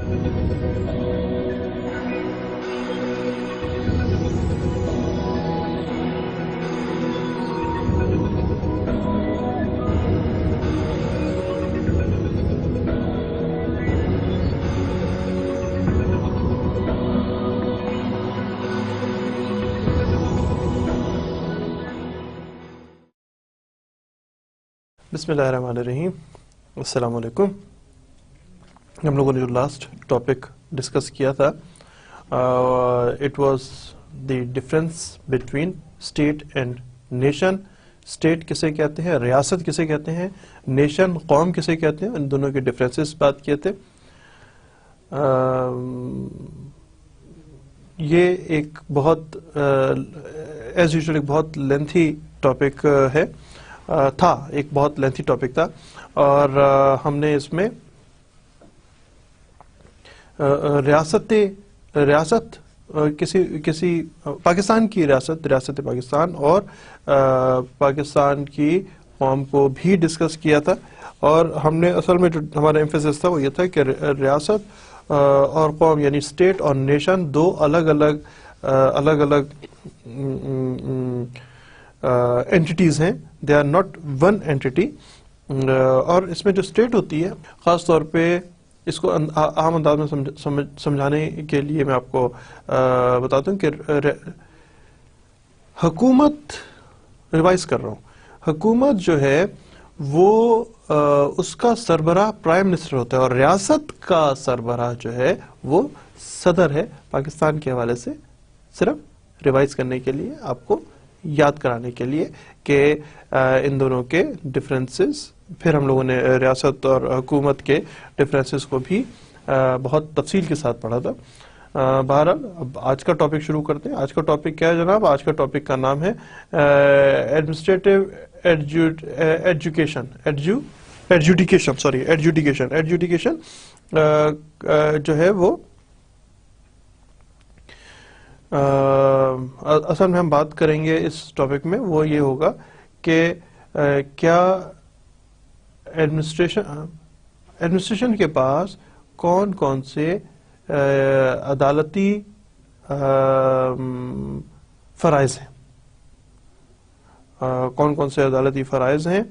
بسم اللہ الرحمن الرحیم. السلام علیکم. ہم لوگوں نے جو لاسٹ ٹاپک ڈسکس کیا تھا it was the difference between state and nation. State کسے کہتے ہیں, ریاست کسے کہتے ہیں, نیشن قوم کسے کہتے ہیں, ان دونوں کے ڈفرینسز بات کیے تھے. یہ ایک بہت ایز یوزول ایک بہت لینتھی ٹاپک ہے, تھا ایک بہت لینتھی ٹاپک تھا, اور ہم نے اس میں ریاست کسی پاکستان کی ریاست پاکستان اور پاکستان کی قوم کو بھی ڈسکس کیا تھا. اور ہم نے اصل میں جو ہمارا ایمفیسس تھا وہ یہ تھا کہ ریاست اور قوم یعنی اسٹیٹ اور نیشن دو الگ الگ اینٹیٹیز ہیں, they are not one entity. اور اس میں جو اسٹیٹ ہوتی ہے خاص طور پہ اس کو عام انداز میں سمجھانے کے لیے میں آپ کو بتاتا ہوں کہ حکومت, ریوائز کر رہا ہوں, حکومت جو ہے وہ اس کا سربراہ پرائم منسٹر ہوتا ہے, اور ریاست کا سربراہ جو ہے وہ صدر ہے. پاکستان کے حوالے سے صرف ریوائز کرنے کے لیے, آپ کو یاد کرانے کے لیے کہ ان دونوں کے ڈفرینسز, پھر ہم لوگوں نے ریاست اور حکومت کے ڈفرینسز کو بھی بہت تفصیل کے ساتھ پڑھا تھا. بہرحال اب آج کا ٹاپک شروع کرتے ہیں. آج کا ٹاپک کیا ہے جناب؟ آج کا ٹاپک کا نام ہے ایڈمنسٹریٹو ایڈجوڈیکیشن. جو ہے وہ اصل میں ہم بات کریں گے اس ٹاپک میں وہ یہ ہوگا کہ کیا ایڈمنسٹریشن کے پاس کون کون سے عدالتی فرائض ہیں, کون کون سے عدالتی فرائض ہیں,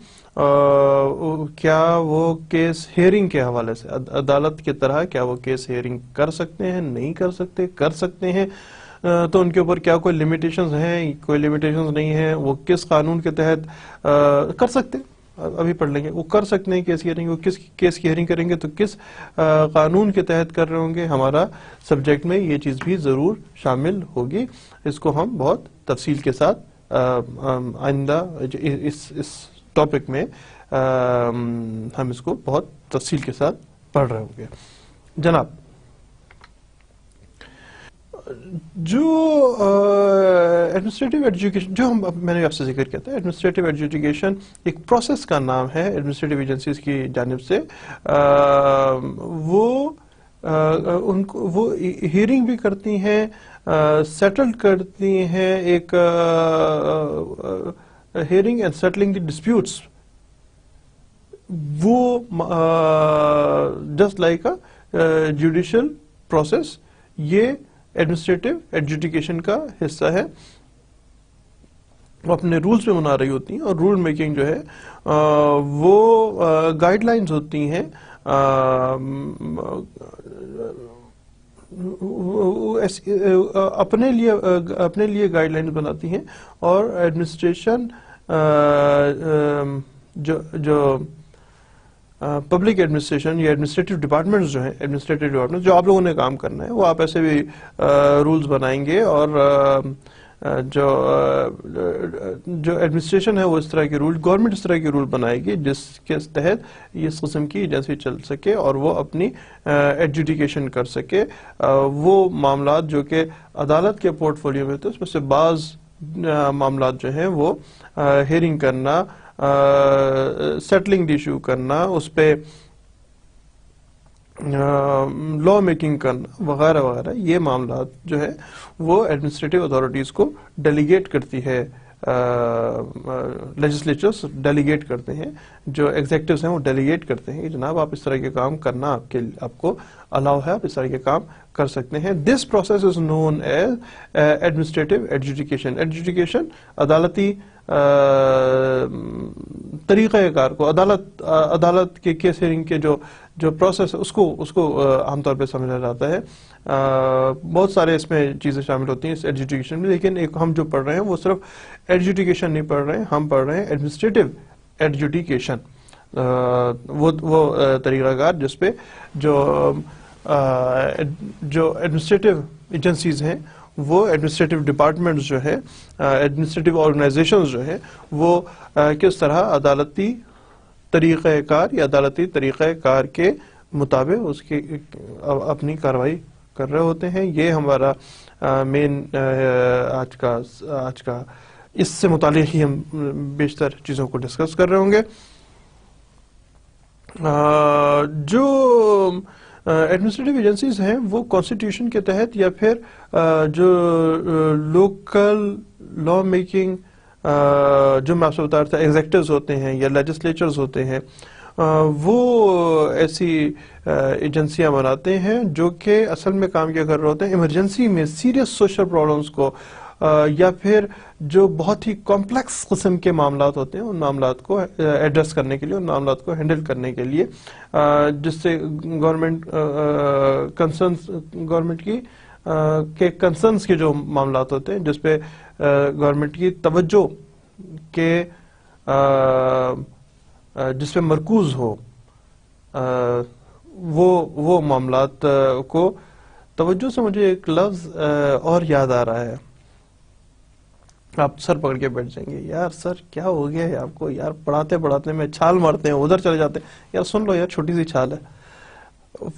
کیا وہ کیس ہیئرنگ کے حوالے سے عدالت کی طرح کیا وہ کیس ہیئرنگ کر سکتے ہیں, نہیں کر سکتے, کر سکتے ہیں, تو ان کے اوپر کیا کوئی لیمیٹیشنز ہیں, کوئی لیمیٹیشنز نہیں ہیں, وہ کس قانون کے تحت کر سکتے, ابھی پڑھ لیں گے, وہ کر سکتے ہیں کیس ہیئرنگ, وہ کس کیس کی ہیئرنگ کریں گے تو کس قانون کے تحت کر رہے ہوں گے. ہمارا سبجیکٹ میں یہ چیز بھی ضرور شامل ہوگی. اس کو ہم بہت تفصیل کے ساتھ آئندہ اس ٹاپک میں ہم اس کو بہت تفصیل کے ساتھ پڑھ رہے ہوں گے. جناب, جو ایڈمنسٹریٹو ایڈجوکیشن جو میں نے آپ سے ذکر کیا تھا, ایڈمنسٹریٹو ایڈجوکیشن ایک پروسیس کا نام ہے ایڈمنسٹریٹو ایجنسیز کی جانب سے. وہ ہیئرنگ بھی کرتی ہیں, سیٹل کرتی ہیں, ایک hearing and settling the disputes, وہ just like a judicial process, یہ ایڈمنسٹریٹو ایڈجوڈیکیشن کا حصہ ہے. وہ اپنے رولز پہ بنا رہی ہوتی ہیں, اور رول میکنگ جو ہے وہ گائیڈ لائنز ہوتی ہیں, اپنے لیے گائیڈ لائنز بناتی ہیں. اور ایڈمنسٹریشن جو پبلک ایڈمنسٹریشن یا ایڈمنسٹریٹو ڈپارٹمنٹس جو ہیں, ایڈمنسٹریٹو ڈپارٹمنٹ جو آپ لوگوں نے کام کرنا ہے, وہ آپ ایسے بھی رولز بنائیں گے, اور جو ایڈمنسٹریشن ہے وہ اس طرح کے رول, گورنمنٹ اس طرح کے رول بنائے گی جس کے تحت اس قسم کی ایجنسی چل سکے اور وہ اپنی ایڈجوڈیکیشن کر سکے. وہ معاملات جو کہ عدالت کے پورٹ فولیو میں ہوتے ہیں, اس میں سے بعض معاملات جو ہیں وہ ہیئرنگ کرنا, سیٹلنگ ایشو کرنا, اس پہ لا میکنگ کرنا وغیرہ وغیرہ, یہ معاملات جو ہے وہ ایڈمنسٹریٹو اتھارٹیز کو ڈیلیگیٹ کرتی ہے لیجسلیچرز ڈیلیگیٹ کرتے ہیں، جو ایگزیکٹوز ہیں وہ ڈیلیگیٹ کرتے ہیں کہ جناب آپ اس طرح کے کام کرنا آپ کو الاؤ ہے، آپ اس طرح کے کام کر سکتے ہیں. This process is known as administrative adjudication. Adjudication عدالتی طریقہ کار کو، عدالت کے کیس ہیئرنگ کے جو پروسیس ہے اس کو عام طور پہ سمجھا جاتا ہے. بہت سارے اس میں چیزیں شامل ہوتی ہیں اس ایڈجوڈیکیشن میں، لیکن ایک ہم جو پڑھ رہے ہیں وہ صرف ایڈجوڈیکیشن نہیں پڑھ رہے ہیں، ہم پڑھ رہے ہیں ایڈمنسٹریٹو ایڈجوڈیکیشن. وہ طریقہ کار جس پہ جو ایڈمنسٹریٹو ایجنسیز ہیں، وہ ایڈمنسٹریٹو ڈپارٹمنٹس جو ہے، ایڈمنسٹریٹو آرگنائزیشنز جو ہیں، وہ کس طرح عدالتی طریقہ کار یا عدالتی طریقہ کار کے مطابق اس کی اپنی کارروائی کر رہے ہوتے ہیں. یہ ہمارا مین آج کا اس سے متعلق ہی ہم بیشتر چیزوں کو ڈسکس کر رہے ہوں گے. جو ایڈمنسٹریٹو ایجنسیز ہیں وہ کانسٹیٹیوشن کے تحت یا پھر جو لوکل لا میکنگ جو میں آپ سے بتا رہا تھا ایگزیکٹوز ہوتے ہیں یا لیجسلیچرز ہوتے ہیں، وہ ایسی ایجنسیاں بناتے ہیں جو کہ اصل میں کام کیا کر رہے ہوتے ہیں، ایمرجنسی میں سیریس سوشل پرابلمس کو یا پھر جو بہت ہی کمپلیکس قسم کے معاملات ہوتے ہیں ان معاملات کو ایڈریس کرنے کے لیے، ان معاملات کو ہینڈل کرنے کے لیے، جس سے گورنمنٹ کے کنسرنس کے جو معاملات ہوتے ہیں جس پہ گورنمنٹ کی توجہ کے جس پہ مرکوز ہو، وہ معاملات کو توجہ سے مجھے ایک لفظ اور یاد آ رہا ہے، آپ سر پکڑ کے بیٹھ جائیں گے، یار سر کیا ہو گیا ہے آپ کو، یار پڑھاتے پڑھاتے میں چھال مارتے ہیں ادھر چلے جاتے ہیں، یار سن لو یار چھوٹی سی چھال ہے.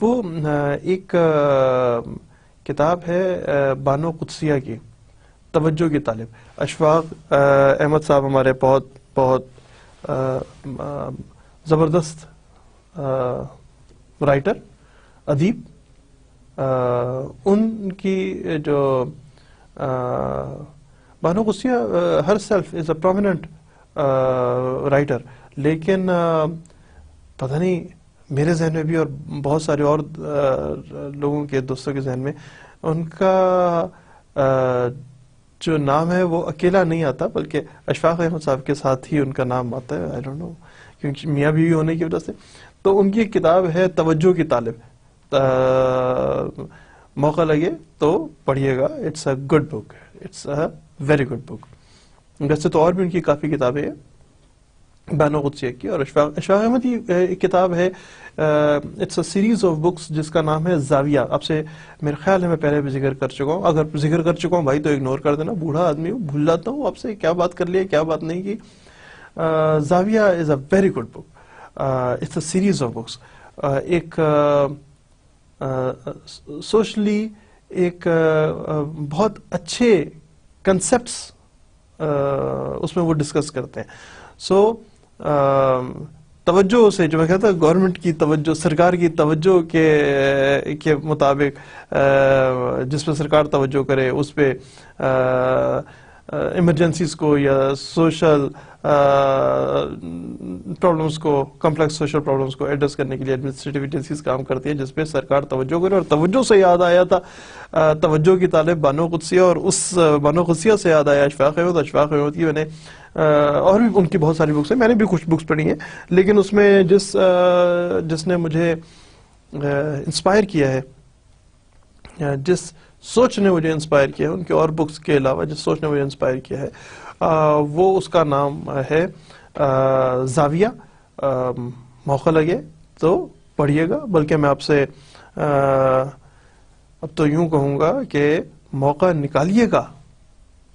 وہ ایک کتاب ہے بانو قدسیہ کی، توجہ کی طالب. اشفاق احمد صاحب ہمارے بہت زبردست رائٹر، ادیب، ان کی جو Bano Qudsia her self is a prominent writer, لیکن پتہ نہیں میرے ذہن میں بھی اور بہت سارے اور لوگوں کے دوستوں کے ذہن میں ان کا جو نام ہے وہ اکیلا نہیں آتا، بلکہ اشفاق احمد صاحب کے ساتھ ہی ان کا نام آتا ہے. آئی ڈونٹ نو، کیونکہ میاں بیوی ہونے کی وجہ سے. تو ان کی ایک کتاب ہے توجہ کی طالب، موقع لگے تو پڑھیے گا. It's a good book, it's a very good book. ویسے تو اور بھی ان کی کافی کتابیں ہیں بانو قدسیہ کی، اور اشفاق احمد کی ایک کتاب ہے، it's a series of books جس کا نام ہے زاویہ. آپ سے میرے خیال ہے میں پہلے بھی ذکر کر چکا ہوں، اگر ذکر کر چکا ہوں بھائی تو اگنور کر دینا، بوڑھا آدمی ہوں بھول جاتا ہوں آپ سے کیا بات کر لی کیا بات نہیں کی. Zavia is a very good book, it's a series of books. ایک سوشلی ایک بہت اچھے کنسپٹس اس میں وہ ڈسکس کرتے ہیں. سو توجہ سے، جو میں کہتا ہوں گورنمنٹ کی توجہ، سرکار کی توجہ کے مطابق جس پہ سرکار توجہ کرے اس پہ ایمرجنسیز کو یا سوشل پرابلمس کو، کمپلیکس سوشل پرابلمس کو ایڈریس کرنے کے لیے ایڈمنسٹریٹو ایجنسیز کام کرتی ہیں، جس پہ سرکار توجہ کرے. اور توجہ سے یاد آیا تھا توجہ کی طالب بانو قدسیہ، اور اس بانو قدسیہ سے یاد آیا اشفاق احمد کی. میں نے اور بھی ان کی بہت ساری بکس ہیں، میں نے بھی کچھ بکس پڑھی ہیں، لیکن اس میں جس نے مجھے انسپائر کیا ہے، جس سوچ نے مجھے انسپائر کیا ہے، ان کے اور بکس کے علاوہ جس سوچ نے مجھے انسپائر کیا ہے، وہ اس کا نام ہے زاویہ. موقع لگے تو پڑھیے گا، بلکہ میں آپ سے اب تو یوں کہوں گا کہ موقع نکالیے گا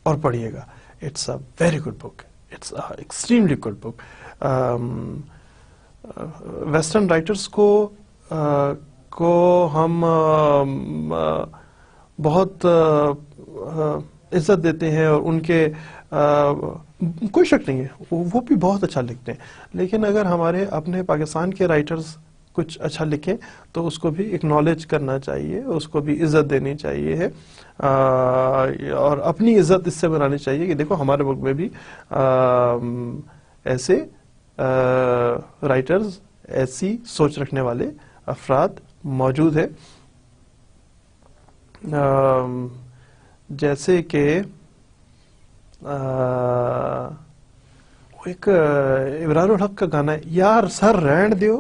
اور پڑھیے گا. It's a very good book, it's a extremely good book. Western writers کو ہم بہت عزت دیتے ہیں، اور ان کے کوئی شک نہیں ہے وہ بھی بہت اچھا لکھتے ہیں، لیکن اگر ہمارے اپنے پاکستان کے رائٹرز کچھ اچھا لکھیں تو اس کو بھی اکنالج کرنا چاہیے، اس کو بھی عزت دینی چاہیے ہے، اور اپنی عزت اس سے بنانی چاہیے کہ دیکھو ہمارے ملک میں بھی ایسے رائٹرز، ایسی سوچ رکھنے والے افراد موجود ہیں، جیسے کہ ایک ابرار الحق کا گانا ہے، یار سر رہن دیو،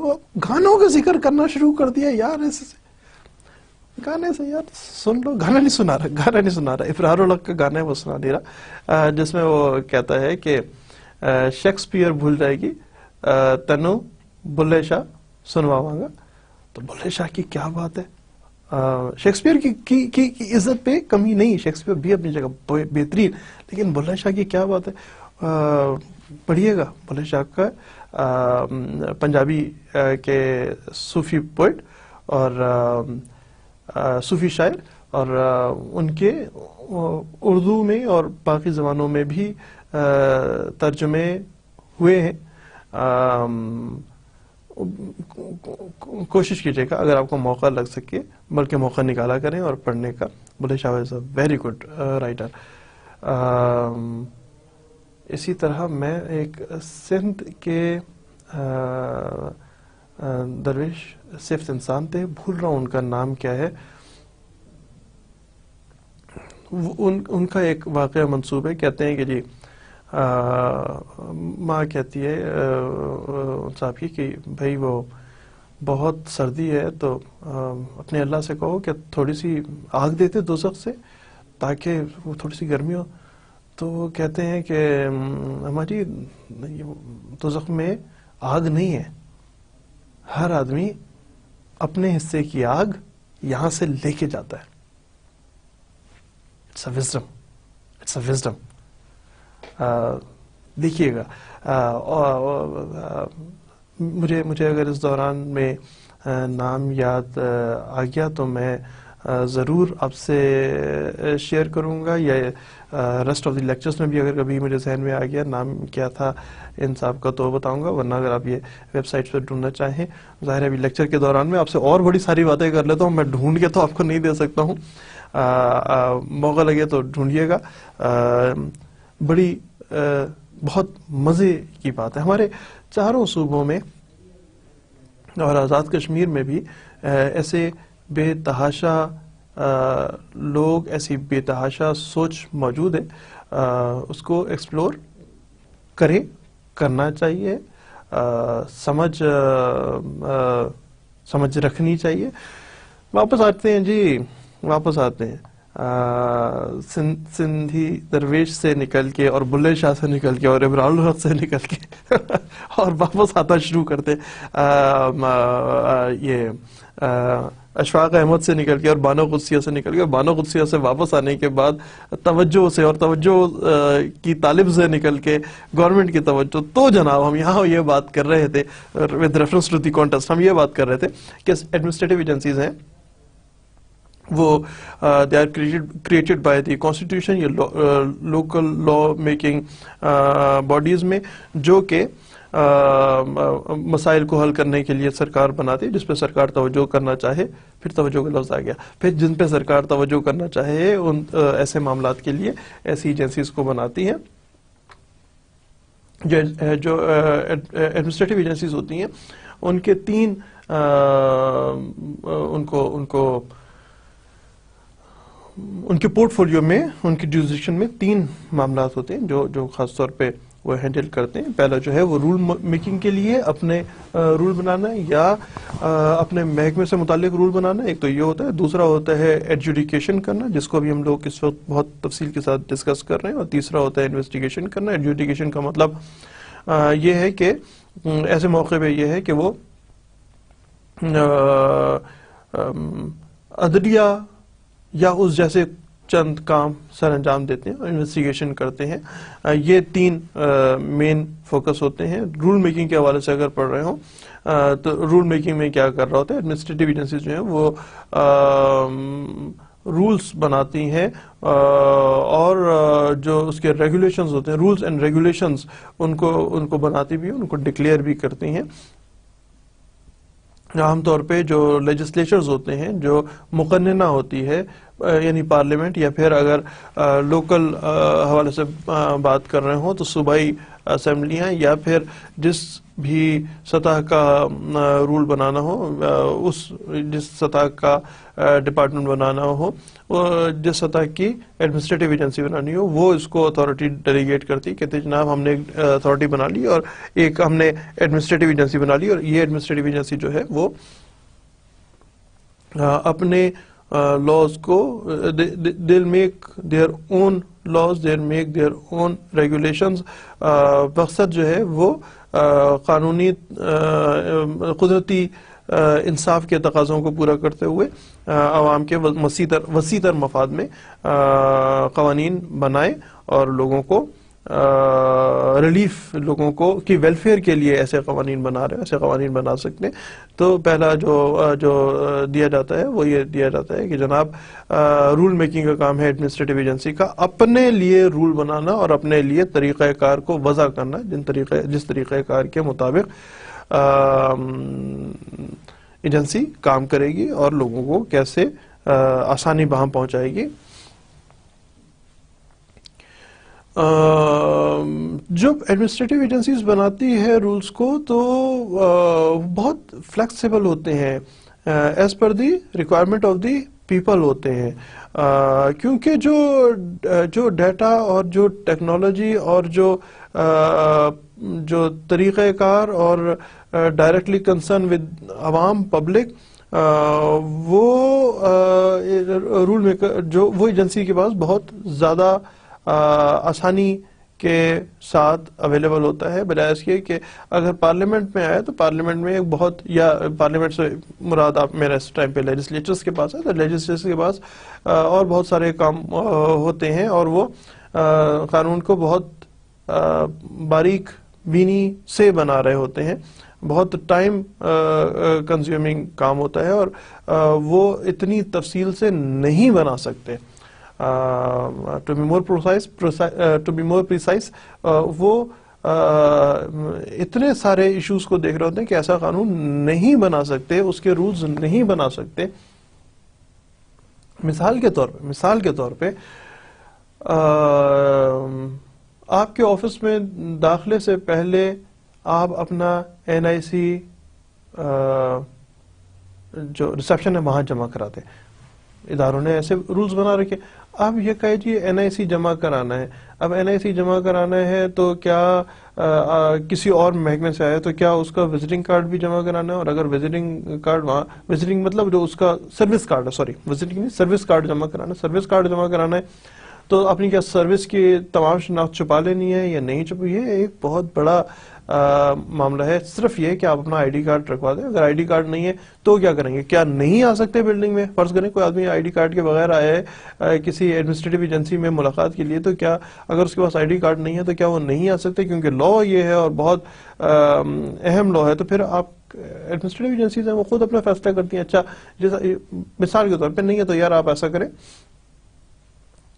گانوں کا ذکر کرنا شروع کر دیا یار، ایسے سے گانے سے یار سن لو، گانا نہیں سنا رہا، ابرار الحق کا گانا ہے وہ سنا نہیں رہا، جس میں وہ کہتا ہے کہ شیکسپیئر بھول جائے گی تنو بلے شاہ سنواواں گا. تو بلے شاہ کی کیا بات ہے، شیکسپیئر کی عزت پہ کمی نہیں، شیکسپیئر بھی اپنی جگہ بہترین، لیکن بلے شاہ کی کیا بات ہے. پڑھیے گا بلے شاہ کا، پنجابی کے صوفی پوئٹ اور صوفی شاعر، اور ان کے اردو میں اور باقی زبانوں میں بھی ترجمے ہوئے ہیں. کوشش کیجیے گا اگر آپ کو موقع لگ سکے، بلکہ موقع نکالا کریں اور پڑھنے کا. بلے شاہ از اے ویری گڈ رائٹر. اسی طرح میں ایک سندھ کے درویش صفت انسان تھے، بھول رہا ہوں ان کا نام کیا ہے، ان کا ایک واقعہ منسوب ہے. کہتے ہیں کہ جی ماں کہتی ہے صاحب کی کہ بھائی وہ بہت سردی ہے تو اپنے اللہ سے کہو کہ تھوڑی سی آگ دیتے دوزخ سے تاکہ وہ تھوڑی سی گرمی ہو. تو وہ کہتے ہیں کہ ہماری دوزخ میں آگ نہیں ہے، ہر آدمی اپنے حصے کی آگ یہاں سے لے کے جاتا ہے. It's a wisdom. دیکھیے گا، مجھے اگر اس دوران میں نام یاد آ گیا تو میں ضرور آپ سے شیئر کروں گا، یا ریسٹ آف دی لیکچرز میں بھی اگر کبھی مجھے ذہن میں آ گیا نام کیا تھا ان صاحب کا تو بتاؤں گا، ورنہ اگر آپ یہ ویب سائٹ پہ ڈھونڈنا چاہیں. ظاہر ہے ابھی لیکچر کے دوران میں آپ سے اور بڑی ساری باتیں کر لیتا ہوں، میں ڈھونڈ کے تو آپ کو نہیں دے سکتا ہوں. موقع لگے تو ڈھونڈیے گا. بڑی بہت مزے کی بات ہے، ہمارے چاروں صوبوں میں اور آزاد کشمیر میں بھی ایسے بے تحاشا لوگ، ایسی بے تحاشا سوچ موجود ہے. اس کو ایکسپلور کریں، کرنا چاہیے، سمجھ رکھنی چاہیے. واپس آتے ہیں جی، واپس آتے ہیں سندھی درویش سے نکل کے اور بلے شاہ سے نکل کے اور ابرار الحق سے نکل کے اور واپس آتا شروع کرتے یہ اشفاق احمد سے نکل کے اور بانو قدسیہ سے نکل کے، اور بانو قدسیہ سے واپس آنے کے بعد توجہ سے اور توجہ کی طالب سے نکل کے گورنمنٹ کی توجہ. تو جناب ہم یہاں یہ بات کر رہے تھے with reference to the context, ہم یہ بات کر رہے تھے کہ ایڈمنسٹریٹو ایجنسیز ہیں وہ they are created by the constitution یا لوکل لا میکنگ باڈیز میں، جو کہ مسائل کو حل کرنے کے لیے سرکار بناتی ہے، جس پہ سرکار توجہ کرنا چاہے. پھر توجہ کا لفظ آ گیا، پھر جن پہ سرکار توجہ کرنا چاہے ان ایسے معاملات کے لیے ایسی ایجنسیز کو بناتی ہیں. جو ایڈمنسٹریٹو ایجنسیز ہوتی ہیں ان کے تین ان کے پورٹ فولیو میں، ان کی جیوزڈکشن میں تین معاملات ہوتے ہیں جو خاص طور پہ وہ ہینڈل کرتے ہیں. پہلا جو ہے وہ رول میکنگ کے لیے اپنے رول بنانا یا اپنے محکمے سے متعلق رول بنانا، ایک تو یہ ہوتا ہے. دوسرا ہوتا ہے ایڈجوڈیکیشن کرنا، جس کو بھی ہم لوگ اس وقت بہت تفصیل کے ساتھ ڈسکس کر رہے ہیں. اور تیسرا ہوتا ہے انویسٹیگیشن کرنا. ایڈجوڈیکیشن کا مطلب یہ ہے کہ ایسے موقع پہ یہ ہے کہ وہ عدلیہ یا اس جیسے چند کام سر انجام دیتے ہیں اور انویسٹیگیشن کرتے ہیں. یہ تین مین فوکس ہوتے ہیں. رول میکنگ کے حوالے سے اگر پڑھ رہے ہوں تو رول میکنگ میں کیا کر رہا ہوتا ہے، ایڈمنسٹریٹو ایجنسیز جو ہیں وہ رولز بناتی ہیں اور جو اس کے ریگولیشنز ہوتے ہیں، رولز اینڈ ریگولیشنز، ان کو بناتی بھی ہیں، ان کو ڈکلیئر بھی کرتی ہیں. عام طور پہ جو لیجسلیچرز ہوتے ہیں، جو مقننہ ہوتی ہے، یعنی پارلیمنٹ، یا پھر اگر لوکل حوالے سے بات کر رہے ہوں تو صوبائی اسمبلیاں، یا پھر جس بھی سطح کا رول بنانا ہو، جس سطح کا ڈپارٹمنٹ بنانا ہو، جس سطح کی ایڈمنسٹریٹو ایجنسی بنانی ہو، وہ اس کو اتھارٹی ڈیلیگیٹ کرتی، کہتے ہیں جناب ہم نے ایک اتھارٹی بنا لی اور ایک ہم نے ایڈمنسٹریٹو ایجنسی بنا لی، اور یہ ایڈمنسٹریٹو ایجنسی جو ہے وہ اپنے laws کو they'll make their own laws, they'll make their own regulations. مقصد جو ہے وہ قانونی قدرتی انصاف کے تقاضوں کو پورا کرتے ہوئے عوام کے وسیع تر مفاد میں قوانین بنائے اور لوگوں کو ریلیف، لوگوں کو کی ویلفیئر کے لیے ایسے قوانین بنا سکتے ہیں۔ تو پہلا جو دیا جاتا ہے وہ یہ دیا جاتا ہے کہ جناب رول میکنگ کا کام ہے ایڈمنسٹریٹو ایجنسی کا، اپنے لیے رول بنانا اور اپنے لیے طریقہ کار کو وضع کرنا، جس طریقہ کار کے مطابق ایجنسی کام کرے گی اور لوگوں کو کیسے آسانی بہم پہنچائے گی۔ جب ایڈمنسٹریٹو ایجنسیز بناتی ہے رولز کو تو بہت فلیکسیبل ہوتے ہیں، as per the requirement of the people ہوتے ہیں، کیونکہ جو ڈیٹا اور جو ٹیکنالوجی اور جو طریقہ کار اور ڈائریکٹلی کنسرن ود عوام پبلک، وہ رول میکر وہ ایجنسی کے پاس بہت زیادہ آسانی کے ساتھ اویلیبل ہوتا ہے، بجائے اس کے کہ اگر پارلیمنٹ میں آئے تو پارلیمنٹ میں ایک بہت، یا پارلیمنٹ سے مراد آپ میرا اس ٹائم پہ لیجسلیچرز کے پاس ہے، تو لیجسلیچرز کے پاس اور بہت سارے کام ہوتے ہیں، اور وہ قانون کو بہت باریک بینی سے بنا رہے ہوتے ہیں، بہت ٹائم کنزیومنگ کام ہوتا ہے، اور وہ اتنی تفصیل سے نہیں بنا سکتے۔ to be more precise وہ اتنے سارے ایشوز کو دیکھ رہے ہوتے ہیں کہ ایسا قانون نہیں بنا سکتے، اس کے رولز نہیں بنا سکتے۔ مثال کے طور پہ آپ کے آفس میں داخلے سے پہلے آپ اپنا NIC جو ریسیپشن ہے وہاں جمع کراتے ہیں، اداروں نے ایسے رولز بنا رکھے۔ اب یہ کہے جی NIC جمع کرانا ہے، اب NIC جمع کرانا ہے تو کیا کسی اور محکمے سے آیا تو کیا اس کا وزٹنگ کارڈ بھی جمع کرانا ہے، اور اگر وزٹنگ کارڈ وہاں، وزٹنگ مطلب جو اس کا سروس کارڈ ہے، سوری وزٹنگ نہیں، سروس کارڈ جمع کرانا ہے تو اپنی کیا سروس کی تمام شناخت چھپا لینی ہے یا نہیں چھپا؟ یہ ایک بہت بڑا معاملہ ہے۔ صرف یہ کہ آپ اپنا ID کارڈ رکھوا دیں، اگر ID کارڈ نہیں ہے تو کیا کریں گے؟ کیا نہیں آ سکتے بلڈنگ میں؟ فرض کریں کوئی آدمی ID کارڈ کے بغیر آیا ہے کسی ایڈمنسٹریٹو ایجنسی میں ملاقات کے لیے، تو کیا اگر اس کے پاس ID کارڈ نہیں ہے تو کیا وہ نہیں آ سکتے؟ کیونکہ لا یہ ہے اور بہت اہم لا ہے، تو پھر آپ ایڈمنسٹریٹو ایجنسیز ہیں وہ خود اپنا فیصلہ کرتی ہیں۔ اچھا جیسا مثال کے طور پہ نہیں ہے تو یار آپ ایسا کریں،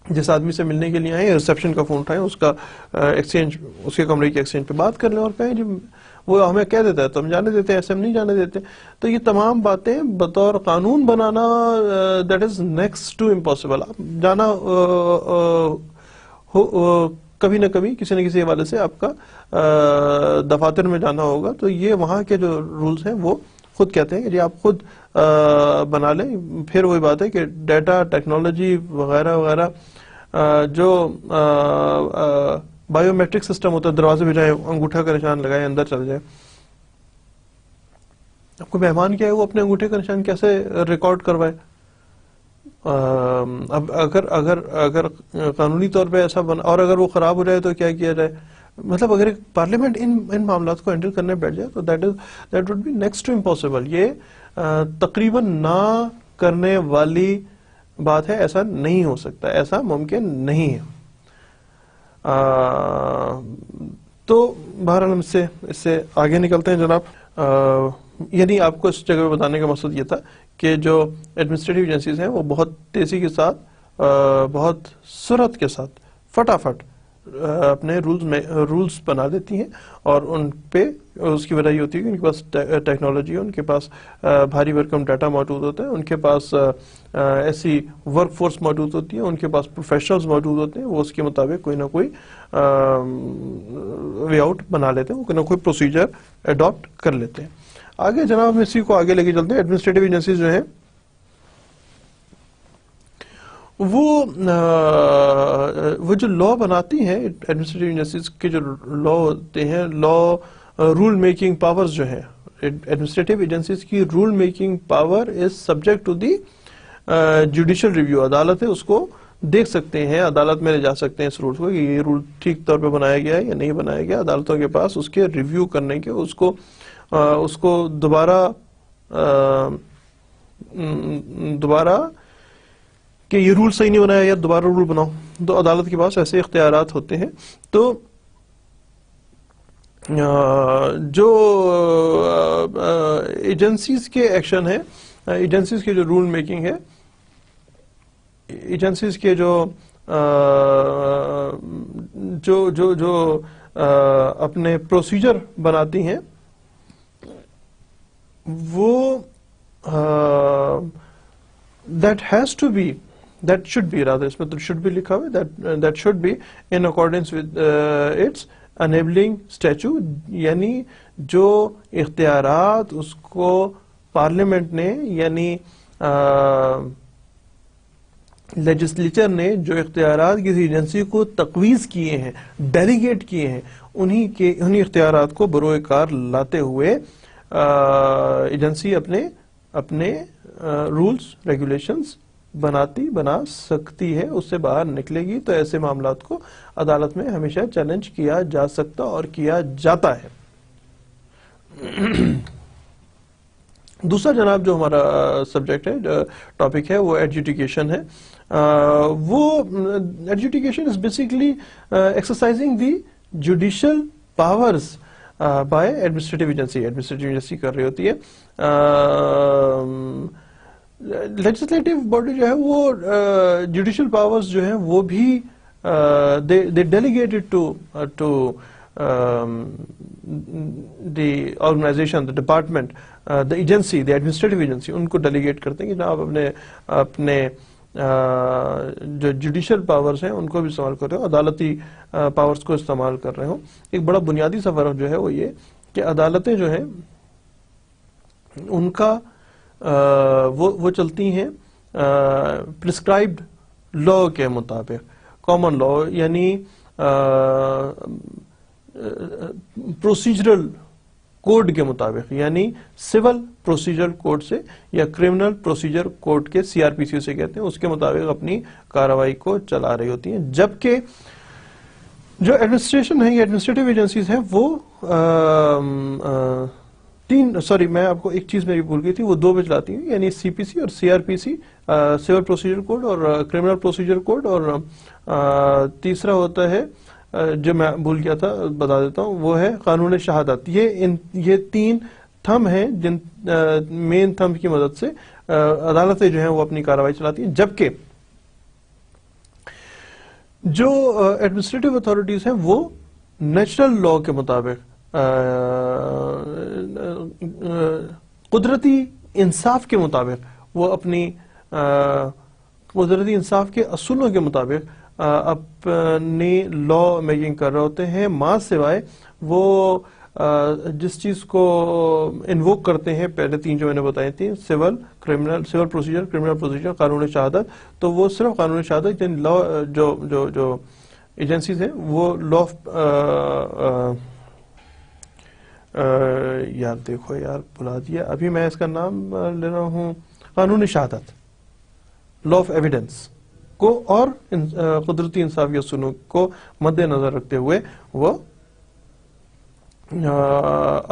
جس آدمی سے ملنے کے لیے آئیں ریسیپشن کا فون اٹھائیں، اس کا ایکسچینج، اس کے کمرے کی ایکسچینج پہ بات کر لیں اور کہیں جی وہ ہمیں کہہ دیتا ہے تو ہم جانے دیتے ہیں، ایسے ہم نہیں جانے دیتے۔ تو یہ تمام باتیں بطور قانون بنانا that is next to impossible. آپ جانا کبھی نہ کبھی کسی نہ کسی حوالے سے آپ کا دفاتر میں جانا ہوگا، تو یہ وہاں کے جو رولز ہیں وہ خود کہتے ہیں کہ جی آپ خود بنا لیں۔ پھر وہی بات ہے کہ ڈیٹا، ٹیکنالوجی وغیرہ وغیرہ، جو بایو میٹرک سسٹم ہوتا ہے، دروازے پہ جائیں انگوٹھا کا نشان لگائیں اندر چل جائے، آپ کو مہمان کیا ہے وہ اپنے انگوٹھے کا نشان کیسے ریکارڈ کروائے؟ اب اگر قانونی طور پہ ایسا بنا اور اگر وہ خراب ہو جائے تو کیا کیا جائے؟ مطلب اگر پارلیمنٹ ان معاملات کو ہینڈل کرنے بیٹھ جائے تو that would be next to impossible. یہ تقریباً نہ کرنے والی بات ہے، ایسا نہیں ہو سکتا، ایسا ممکن نہیں ہے۔ تو بہرحال ہم اس سے آگے نکلتے ہیں جناب۔ یعنی آپ کو اس جگہ بتانے کا مقصد یہ تھا کہ جو ایڈمنسٹریٹو ایجنسیز ہیں وہ بہت تیزی کے ساتھ، بہت سرعت کے ساتھ، فٹافٹ اپنے رولز بنا دیتی ہیں، اور ان پہ اس کی وجہ یہ ہوتی ہے کہ ان کے پاس ٹیکنالوجی ہے، ان کے پاس بھاری بھرکم ڈیٹا موجود ہوتا ہے، ان کے پاس ایسی ورک فورس موجود ہوتی ہے، ان کے پاس پروفیشنلز موجود ہوتے ہیں، وہ اس کے مطابق کوئی نہ کوئی وے آؤٹ بنا لیتے ہیں، کوئی نہ کوئی پروسیجر اڈاپٹ کر لیتے ہیں۔ آگے جناب ہم اسی کو آگے لے کے چلتے ہیں۔ ایڈمنسٹریٹو ایجنسیز جو ہیں وہ جو لا بناتی ہیں، ایڈمنسٹریٹو ایجنسیز کے جو لا ہوتے ہیں، رول میکنگ پاورز جو ہیں، ایڈمنسٹریٹو ایجنسیز کی rule making power is subject to the judicial review. عدالت ہے اس کو دیکھ سکتے ہیں، عدالت میں لے جا سکتے ہیں اس رول کو کہ یہ رول ٹھیک طور پہ بنایا گیا ہے یا نہیں بنایا گیا۔ عدالتوں کے پاس اس کے ریویو کرنے کے، اس کو دوبارہ کہ یہ رول صحیح نہیں بنایا یا دوبارہ رول بناؤ، تو عدالت کے پاس ایسے اختیارات ہوتے ہیں۔ تو جو ایجنسیز کے ایکشن ہے، ایجنسیز کے جو رول میکنگ ہے، ایجنسیز کے جو اپنے پروسیجر بناتی ہیں، وہ that should be rather اس میں تو should be لکھا ہوا ہے، that should be in accordance with its enabling statute، یعنی جو اختیارات اس کو پارلیمنٹ نے یعنی لیجسلیچر نے جو اختیارات کسی ایجنسی کو تقویض کیے ہیں، ڈیلیگیٹ کیے ہیں، انہی اختیارات کو بروئے کار لاتے ہوئے ایجنسی اپنے رولز ریگولیشنز بنا سکتی ہے، اس سے باہر نکلے گی تو ایسے معاملات کو عدالت میں ہمیشہ چیلنج کیا جا سکتا اور کیا جاتا ہے۔ دوسرا جناب جو ہمارا سبجیکٹ ہے، ٹاپک ہے، وہ ایڈجوڈیکیشن ہے۔ وہ adjudication is basically exercising the judicial powers by administrative agency. Administrative agency کر رہی ہوتی ہے۔ لیجسلیٹو باڈی جو ہے وہ جوڈیشل پاورز جو ہیں وہ بھی they delegated to the organization, the department, the agency, the administrative agency، ان کو ڈیلیگیٹ کرتے ہیں کہ آپ اپنے جو جوڈیشل پاورز ہیں ان کو بھی استعمال کر رہے ہو، عدالتی پاورز کو استعمال کر رہے ہو۔ ایک بڑا بنیادی سا فرق جو ہے وہ یہ کہ عدالتیں جو ہیں ان کا وہ چلتی ہیں پرسکرائبڈ لا کے مطابق، کامن لا یعنی پروسیجرل کوڈ کے مطابق، یعنی سول پروسیجر کوڈ سے یا کرمنل پروسیجر کوڈ کے CRPC سے کہتے ہیں، اس کے مطابق اپنی کارروائی کو چلا رہی ہوتی ہیں۔ جبکہ جو ایڈمنسٹریشن ہے یا ایڈمنسٹریٹو ایجنسیز ہیں وہ میں آپ کو ایک چیز میری بھول گئی تھی، وہ دو پہ چلاتی ہیں، یعنی CPC اور CRPC، سول پروسیجر کوڈ اور کرمنل پروسیجر کوڈ، اور تیسرا ہوتا ہے جو میں بھول گیا تھا بتا دیتا ہوں، وہ ہے قانون شہادت۔ یہ تین تھم ہیں جن مین تھم کی مدد سے عدالتیں جو ہیں وہ اپنی کارروائی چلاتی ہیں۔ جبکہ جو ایڈمنسٹریٹو اتھارٹیز ہیں وہ نیچرل لا کے مطابق، قدرتی انصاف کے مطابق، وہ اپنی قدرتی انصاف کے اصولوں کے مطابق اپنی لا میکنگ کر رہے ہوتے ہیں، ماں سوائے وہ جس چیز کو انووک کرتے ہیں، پہلے تین جو میں نے بتائی تھی، سول پروسیجر، کرمنل پروسیجر، قانون شہادت، تو وہ صرف قانون شہادت لا جو ایجنسیز ہیں وہ لا یار دیکھو یار بلا دیا، ابھی میں اس کا نام لے رہا ہوں، قانون شہادت، لا آف ایویڈنس کو اور قدرتی انصاف کے اصولوں کو مد نظر رکھتے ہوئے وہ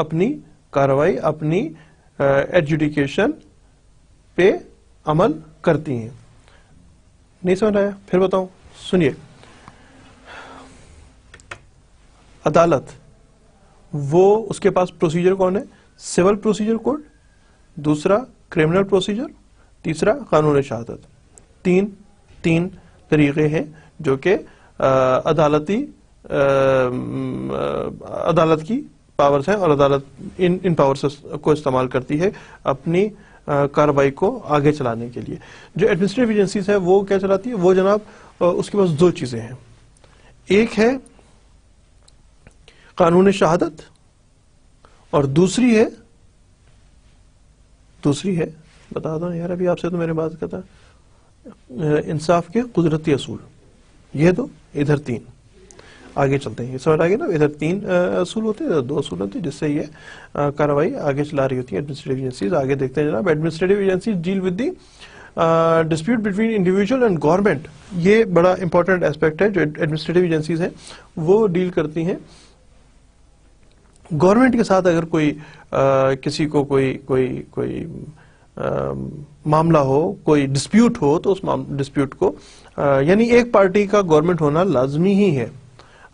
اپنی کارروائی، اپنی ایڈجوڈیکیشن پہ عمل کرتی ہیں۔ نہیں سمجھ آیا؟ پھر بتاؤں، سنیے۔ عدالت وہ اس کے پاس پروسیجر کون ہے؟ سول پروسیجر کوڈ، دوسرا کرمنل پروسیجر، تیسرا قانون شہادت۔ تین طریقے ہیں جو کہ عدالتی عدالت کی پاورز ہیں اور عدالت ان پاورز کو استعمال کرتی ہے اپنی کارروائی کو آگے چلانے کے لیے. جو ایڈمنسٹریٹو ایجنسیز ہے وہ کیا چلاتی ہے؟ وہ جناب اس کے پاس دو چیزیں ہیں. ایک ہے قانون شہادت اور دوسری ہے بتا دو یار ابھی آپ سے تو میرے بات کرتا انصاف کے قدرتی اصول. یہ دو، ادھر تین. آگے چلتے ہیں، یہ سمجھ آگے نا، ادھر تین اصول ہوتے ہیں، ادھر دو اصول ہوتے ہیں جس سے یہ کارروائی آگے چلا رہی ہوتی ہے ایڈمنسٹریٹو ایجنسیز. آگے دیکھتے ہیں جناب. Administrative agencies deal with the dispute between individual and government. یہ بڑا امپورٹنٹ ایسپیکٹ ہے. جو ایڈمنسٹریٹو ایجنسیز ہیں وہ ڈیل کرتی ہیں گورنمنٹ کے ساتھ. اگر کوئی کسی کو کوئی معاملہ ہو، کوئی ڈسپیوٹ ہو، تو اس ڈسپیوٹ کو یعنی ایک پارٹی کا گورنمنٹ ہونا لازمی ہی ہے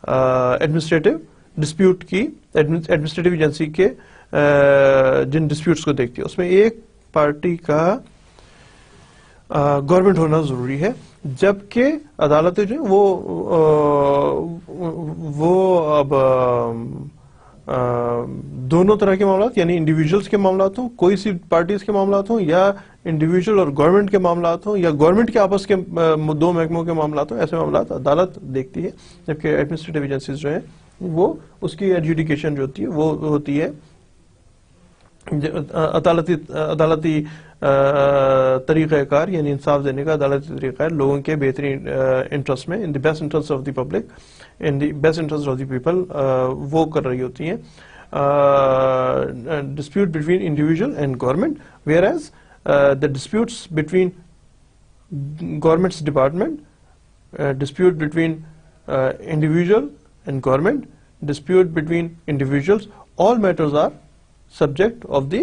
ایڈمنسٹریٹو ڈسپیوٹ کی. ایڈمنسٹریٹو ایجنسی کے جن ڈسپیوٹس کو دیکھتی ہے اس میں ایک پارٹی کا گورنمنٹ ہونا ضروری ہے. جبکہ عدالتیں جو ہیں وہ اب دونوں طرح کے معاملات، یعنی انڈیویجولز کے معاملات ہوں، کوئی سی پارٹیز کے معاملات ہوں، یا انڈیویجول اور گورنمنٹ کے معاملات ہوں، یا گورنمنٹ کے آپس کے دو محکموں کے معاملات ہوں، ایسے معاملات عدالت دیکھتی ہے. جبکہ ایڈمنسٹریٹو ایجنسیز جو ہیں وہ اس کی ایڈجوڈیکیشن جو ہوتی ہے وہ ہوتی ہے عدالتی طریقہ کار، یعنی انصاف دینے کا عدالتی طریقہ کار لوگوں کے بہترین انٹرسٹ میں، in the best interest of the public, in the best interest of the people وہ کر رہی ہوتی ہیں. Dispute between individual and government, whereas the disputes between government's department, dispute between individual and government, dispute between individuals, all matters are subject of the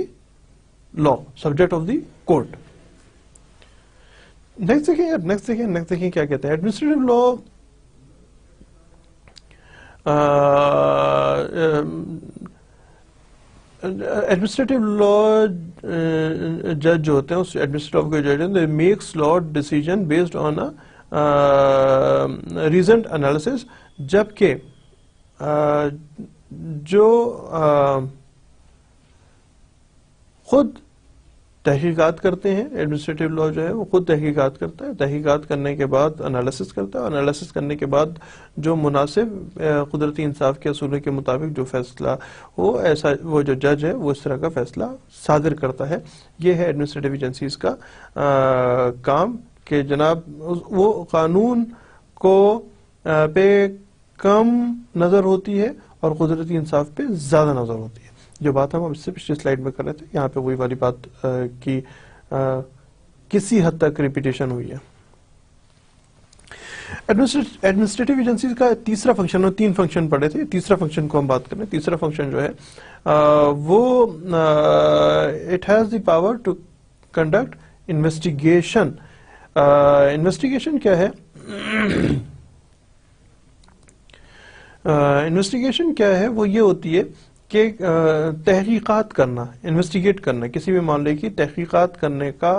law, subject of the court. Next دیکھیں کیا کہتے ہیں administrative لا. Administrative لا جج جو ہوتے ہیں اس administrative کے جج ہیں makes law decision based on reasoned analysis. جبکہ جو خود تحقیقات کرتے ہیں، ایڈمنسٹریٹو لا جو ہے وہ خود تحقیقات کرتا ہے، تحقیقات کرنے کے بعد انالیسس کرتا ہے، انالیسس کرنے کے بعد جو مناسب قدرتی انصاف کے اصولوں کے مطابق جو فیصلہ ہو، ایسا وہ جو جج ہے وہ اس طرح کا فیصلہ صادر کرتا ہے. یہ ہے ایڈمنسٹریٹو ایجنسیز کا کام کہ جناب وہ قانون کو پہ کم نظر ہوتی ہے اور قدرتی انصاف پہ زیادہ نظر ہوتی ہے. جو بات ہم اس سے پچھلی سلائیڈ میں کر رہے تھے، یہاں پہ وہی والی بات کی کسی حد تک ریپیٹیشن ہوئی ہے. ایڈمنسٹریٹو ایجنسیز کا تیسرا فنکشن، اور 3 فنکشن پڑے تھے، تیسرا فنکشن کو ہم بات کریں. تیسرا فنکشن جو ہے وہ it has the power to conduct investigation. Investigation کیا ہے؟ انویسٹیگیشن کیا ہے؟ وہ یہ ہوتی ہے کہ تحقیقات کرنا، انویسٹیگیٹ کرنا، کسی بھی معاملے کی تحقیقات کرنے کا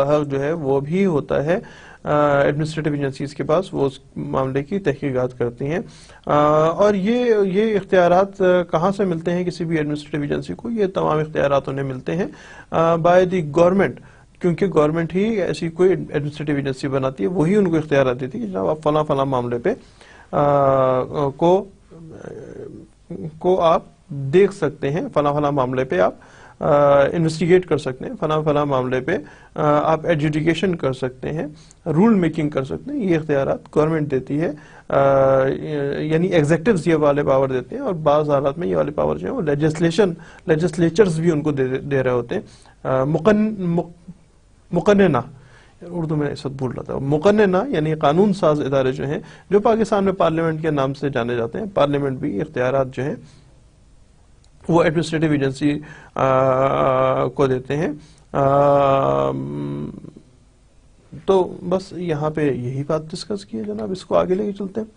حق جو ہے وہ بھی ہوتا ہے ایڈمنسٹریٹو ایجنسیز کے پاس. وہ اس معاملے کی تحقیقات کرتی ہیں. اور یہ اختیارات کہاں سے ملتے ہیں کسی بھی ایڈمنسٹریٹو ایجنسی کو؟ یہ تمام اختیارات انہیں ملتے ہیں بائی دی گورنمنٹ، کیونکہ گورنمنٹ ہی ایسی کوئی ایڈمنسٹریٹو ایجنسی بناتی ہے، وہی ان کو اختیارات دیتی ہے کہ جناب آپ فلاں فلاں معاملے پہ کو آپ دیکھ سکتے ہیں، فلاں فلاں معاملے پہ آپ انویسٹیگیٹ کر سکتے ہیں، فلاں فلاں معاملے پہ آپ ایڈجوڈیکیشن کر سکتے ہیں، رول میکنگ کر سکتے ہیں. یہ اختیارات گورنمنٹ دیتی ہے، یعنی ایگزیکٹوز یہ والے پاور دیتے ہیں. اور بعض حالات میں یہ والے پاور جو ہیں وہ لیجسلیچرز بھی ان کو دے رہے ہوتے ہیں. مقننہ، اردو میں اس وقت بھول رہا تھا، مقننہ یعنی قانون ساز ادارے جو ہیں، جو پاکستان میں پارلیمنٹ کے نام سے جانے جاتے ہیں. پارلیمنٹ بھی اختیارات جو ہیں وہ ایڈمنسٹریٹو ایجنسی کو دیتے ہیں. تو بس یہاں پہ یہی بات ڈسکس کی ہے جناب. اس کو آگے لے کے چلتے ہیں.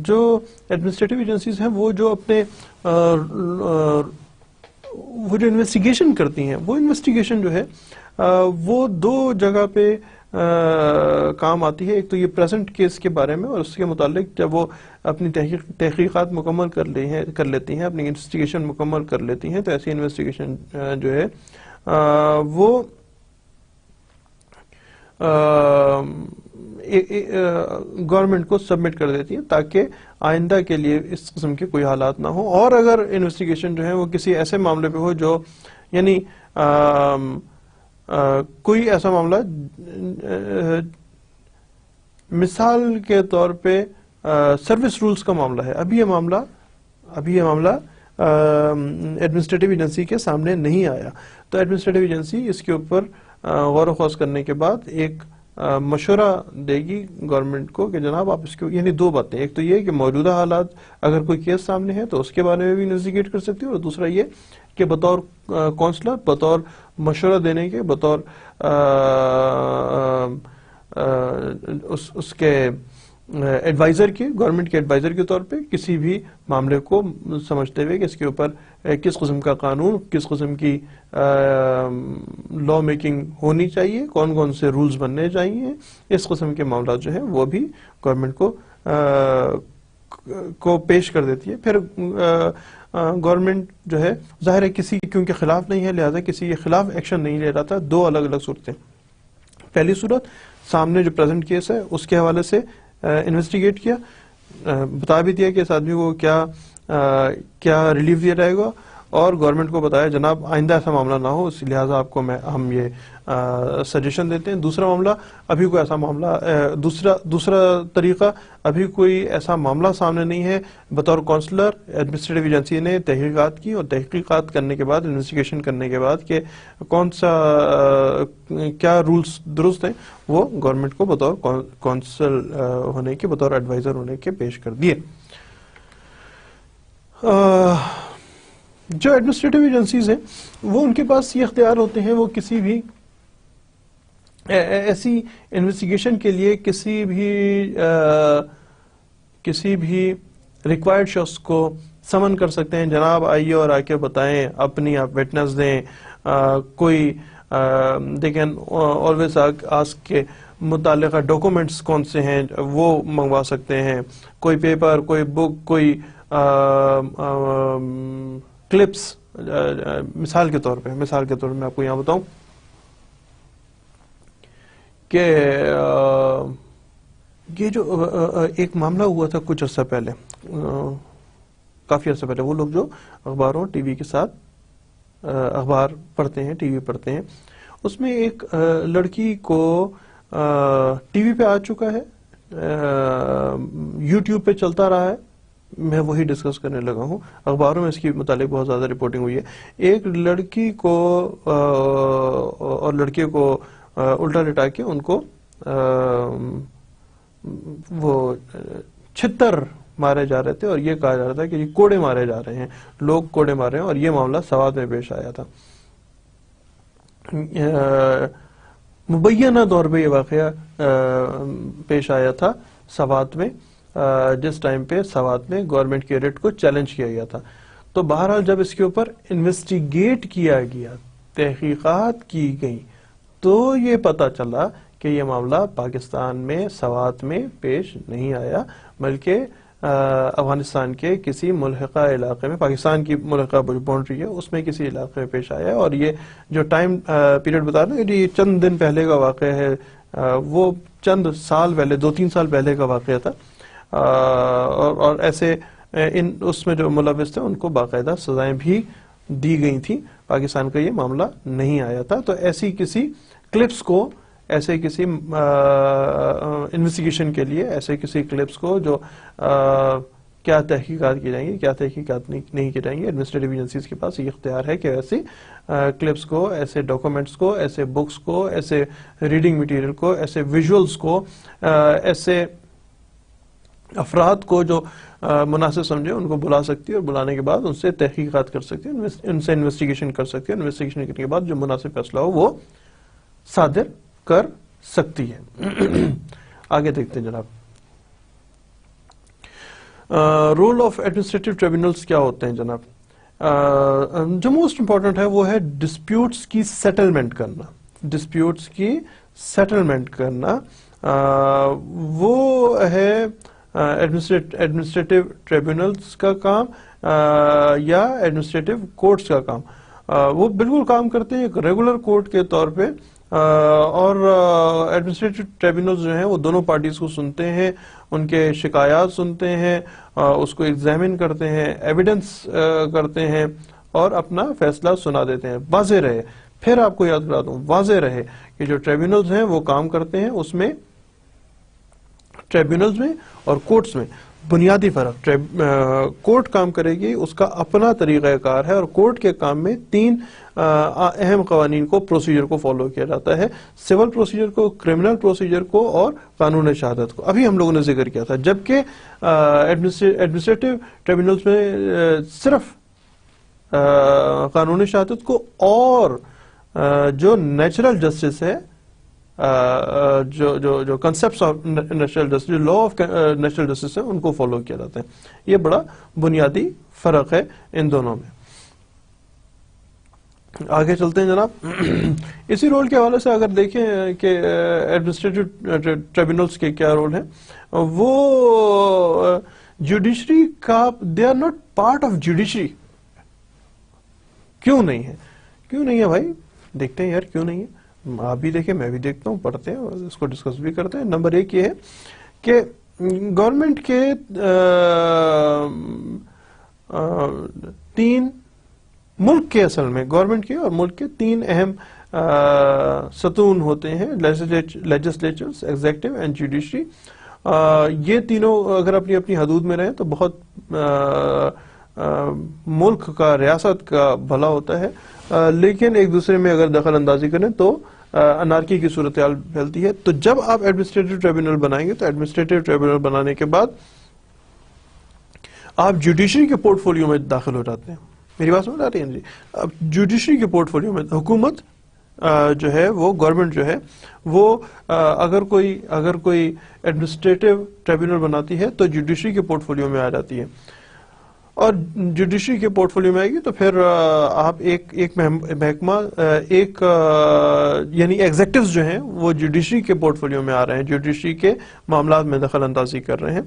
جو ایڈمنسٹریٹو ایجنسیز ہیں وہ جو اپنے وہ جو انویسٹیگیشن کرتی ہیں، وہ انویسٹیگیشن جو ہے وہ دو جگہ پہ کام آتی ہے. ایک تو یہ پریزنٹ کیس کے بارے میں، اور اس کے متعلق جب وہ اپنی تحقیقات مکمل کر لیتی ہیں، اپنی انویسٹیگیشن مکمل کر لیتی ہیں، تو ایسی انویسٹیگیشن جو ہے وہ گورنمنٹ کو سبمٹ کر دیتی ہیں تاکہ آئندہ کے لیے اس قسم کے کوئی حالات نہ ہو. اور اگر انویسٹیگیشن جو ہے وہ کسی ایسے معاملے پہ ہو جو یعنی کوئی ایسا معاملہ مثال کے طور پہ سروس رولز کا معاملہ ہے، ابھی یہ معاملہ ایڈمنسٹریٹو ایجنسی کے سامنے نہیں آیا، تو ایڈمنسٹریٹو ایجنسی اس کے اوپر غور و خوض کرنے کے بعد ایک مشورہ دے گی گورنمنٹ کو کہ جناب آپ اس کو، یعنی دو باتیں، ایک تو یہ کہ موجودہ حالات اگر کوئی کیس سامنے ہے تو اس کے بارے میں بھی انویسٹیگیٹ کر سکتی ہے، اور دوسرا یہ کہ بطور کونسلر، بطور مشورہ دینے کے، بطور اس کے ایڈوائزر کے، گورنمنٹ کے ایڈوائزر کے طور پہ کسی بھی معاملے کو سمجھتے ہوئے کہ اس کے اوپر کس قسم کا قانون، کس قسم کی لا میکنگ ہونی چاہیے، کون کون سے رولز بننے چاہیے، اس قسم کے معاملات جو ہیں وہ بھی گورنمنٹ کو پیش کر دیتی ہے. پھر گورنمنٹ جو ہے ظاہر ہے کسی کیونکہ خلاف نہیں ہے، لہذا کسی کے خلاف ایکشن نہیں لے رہا تھا. دو الگ الگ صورتیں. پہلی صورت سامنے جو پریزنٹ کیس ہے اس کے حوالے سے انویسٹیگیٹ کیا، بتا بھی دیا کہ اس آدمی کو کیا ریلیف دیا جائے گا، اور گورنمنٹ کو بتایا جناب آئندہ ایسا معاملہ نہ ہو، اس لہٰذا آپ کو ہم یہ سجیشن دیتے ہیں. دوسرا معاملہ، ابھی کوئی ایسا معاملہ، دوسرا طریقہ، ابھی کوئی ایسا معاملہ سامنے نہیں ہے، بطور کونسلر ایڈمنسٹریٹو ایجنسی نے تحقیقات کی، اور تحقیقات کرنے کے بعد، انویسٹیگیشن کرنے کے بعد کہ کیا رولز درست ہیں، وہ گورنمنٹ کو بطور کونسل ہونے کے، بطور ایڈوائزر ہونے کے پیش کر دیے. جو ایڈمنسٹریٹو ایجنسیز ہیں وہ ان کے پاس یہ اختیار ہوتے ہیں، وہ کسی بھی ایسی انویسٹیگیشن کے لیے کسی بھی ریکوائرڈ شخص کو سمن کر سکتے ہیں، جناب آئیے اور آ کے بتائیں، اپنی آپ وٹنس دیں، کوئی دیکھیں آلویز آسک کے متعلقہ ڈاکومنٹس کون سے ہیں وہ منگوا سکتے ہیں، کوئی پیپر، کوئی بک، کوئی کلپس. مثال کے طور پہ میں آپ کو یہاں بتاؤں کہ یہ جو ایک معاملہ ہوا تھا کچھ عرصہ پہلے، کافی عرصہ پہلے، وہ لوگ جو اخباروں ٹی وی کے ساتھ اخبار پڑھتے ہیں، ٹی وی پڑھتے ہیں، اس میں ایک لڑکی کو ٹی وی پہ آ چکا ہے، یوٹیوب پہ چلتا رہا ہے، میں وہی ڈسکس کرنے لگا ہوں، اخباروں میں اس کی متعلق بہت زیادہ رپورٹنگ ہوئی ہے. ایک لڑکی کو اور لڑکے کو الٹا لٹا کے ان کو وہ چھتر مارے جا رہے تھے، اور یہ کہا جا رہا تھا کہ یہ کوڑے مارے جا رہے ہیں، لوگ کوڑے مار رہے ہیں، اور یہ معاملہ سوات میں پیش آیا تھا. مبینہ طور پہ یہ واقعہ پیش آیا تھا سوات میں، جس ٹائم پہ سوات میں گورنمنٹ کے ریٹ کو چیلنج کیا گیا تھا. تو بہرحال جب اس کے اوپر انویسٹیگیٹ کیا گیا، تحقیقات کی گئی، تو یہ پتا چلا کہ یہ معاملہ پاکستان میں سوات میں پیش نہیں آیا، بلکہ افغانستان کے کسی ملحقہ علاقے میں، پاکستان کی ملحقہ باؤنڈری ہے اس میں کسی علاقے میں پیش آیا. اور یہ جو ٹائم پیریڈ بتا رہا کہ یہ چند دن پہلے کا واقعہ ہے، وہ چند سال پہلے، 2-3 سال پہلے کا واقعہ تھا. اور ایسے اس میں جو ملوث تھے ان کو باقاعدہ سزائیں بھی دی گئی تھیں. پاکستان کا یہ معاملہ نہیں آیا تھا. تو ایسی کسی کلپس کو، ایسے کسی انویسٹیگیشن کے لیے ایسے کسی کلپس کو جو کیا تحقیقات کی جائیں گی، کیا تحقیقات نہیں کی جائیں گی، ایڈمنسٹریٹو ایجنسیز کے پاس یہ اختیار ہے کہ ایسے کلپس کو، ایسے ڈاکومنٹس کو، ایسے بکس کو، ایسے ریڈنگ مٹیریل کو، ایسے ویژولز کو، ایسے افراد کو جو مناسب سمجھے ان کو بلا سکتی ہے، اور بلانے کے بعد ان سے تحقیقات کر سکتی ہے، ان سے انویسٹیگیشن کر سکتی ہے. انویسٹیگیشن کرنے کے بعد جو مناسب فیصلہ ہو وہ صادر کر سکتی ہے. آگے دیکھتے ہیں جناب. رول آف ایڈمنسٹریٹو ٹریبیونلز کیا ہوتے ہیں جناب؟ جو موسٹ امپورٹنٹ ہے وہ ہے ڈسپیوٹس کی سیٹلمنٹ کرنا. ڈسپیوٹس کی سیٹلمنٹ کرنا، وہ ہے ایڈمنسٹریٹو ٹریبیونلز کا کام یا ایڈمنسٹریٹو کورٹس کا کام. وہ بالکل کام کرتے ہیں ایک ریگولر کورٹ کے طور پہ، اور ایڈمنسٹریٹو ٹریبیونلز جو ہیں وہ دونوں پارٹیز کو سنتے ہیں، ان کے شکایات سنتے ہیں، اس کو ایگزامن کرتے ہیں، ایویڈنس کرتے ہیں اور اپنا فیصلہ سنا دیتے ہیں. واضح رہے، پھر آپ کو یاد کرا دوں، واضح رہے کہ جو ٹریبیونلز ہیں وہ کام کرتے ہیں، اس میں ٹریبیونلز میں اور کورٹس میں بنیادی فرق. کورٹ کام کرے گی، اس کا اپنا طریقہ کار ہے، اور کورٹ کے کام میں 3 اہم قوانین کو، پروسیجر کو فالو کیا جاتا ہے: سول پروسیجر کو، کرمنل پروسیجر کو اور قانون شہادت کو. ابھی ہم لوگوں نے ذکر کیا تھا. جبکہ ایڈمنسٹریٹو ٹریبیونلز میں صرف قانون شہادت کو اور جو نیچرل جسٹس ہے، جو کنسپٹس آف نیچرل جسٹس، جو لا آف نیچرل جسٹس ہے، ان کو فالو کیا جاتا ہے. یہ بڑا بنیادی فرق ہے ان دونوں میں. آگے چلتے ہیں جناب. اسی رول کے حوالے سے اگر دیکھیں کہ ایڈمنسٹریٹو ٹریبیونلز کے کیا رول ہیں، وہ جوڈیشری کا، they are not part of judiciary. کیوں نہیں ہے؟ کیوں نہیں ہے بھائی؟ دیکھتے ہیں یار کیوں نہیں ہے. آپ بھی دیکھیں، میں بھی دیکھتا ہوں، پڑھتے ہیں، اس کو ڈسکس بھی کرتے ہیں. نمبر 1 یہ ہے کہ گورنمنٹ کے 3 ملک کے، اصل میں گورنمنٹ کے اور ملک کے 3 اہم ستون ہوتے ہیں: لیجسلیچر، ایگزیکٹو اینڈ جوڈیشری. یہ تینوں اگر اپنی اپنی حدود میں رہیں تو بہت ملک کا، ریاست کا بھلا ہوتا ہے. لیکن ایک دوسرے میں اگر دخل اندازی کریں تو انارکی کی صورتحال پھیلتی ہے. تو جب آپ ایڈمنسٹریٹو ٹریبیونل بنائیں گے تو ایڈمنسٹریٹو ٹریبیونل بنانے کے بعد آپ جوڈیشری کے پورٹ فولیو میں داخل ہو جاتے ہیں. میری بات سمجھ آ رہی ہے جی؟ اب جوڈیشری کے پورٹ فولیو میں حکومت جو ہے، وہ گورنمنٹ جو ہے، وہ اگر کوئی ایڈمنسٹریٹو ٹریبیونل بناتی ہے تو جوڈیشری کے پورٹ فولیو میں آ جاتی ہے. اور جوڈیشری کے پورٹ فولیو میں آئے گی تو پھر آپ ایک محکمہ، یعنی ایگزیکٹوز جو ہیں وہ جوڈیشری کے پورٹ فولیو میں آ رہے ہیں، جوڈیشری کے معاملات میں دخل اندازی کر رہے ہیں.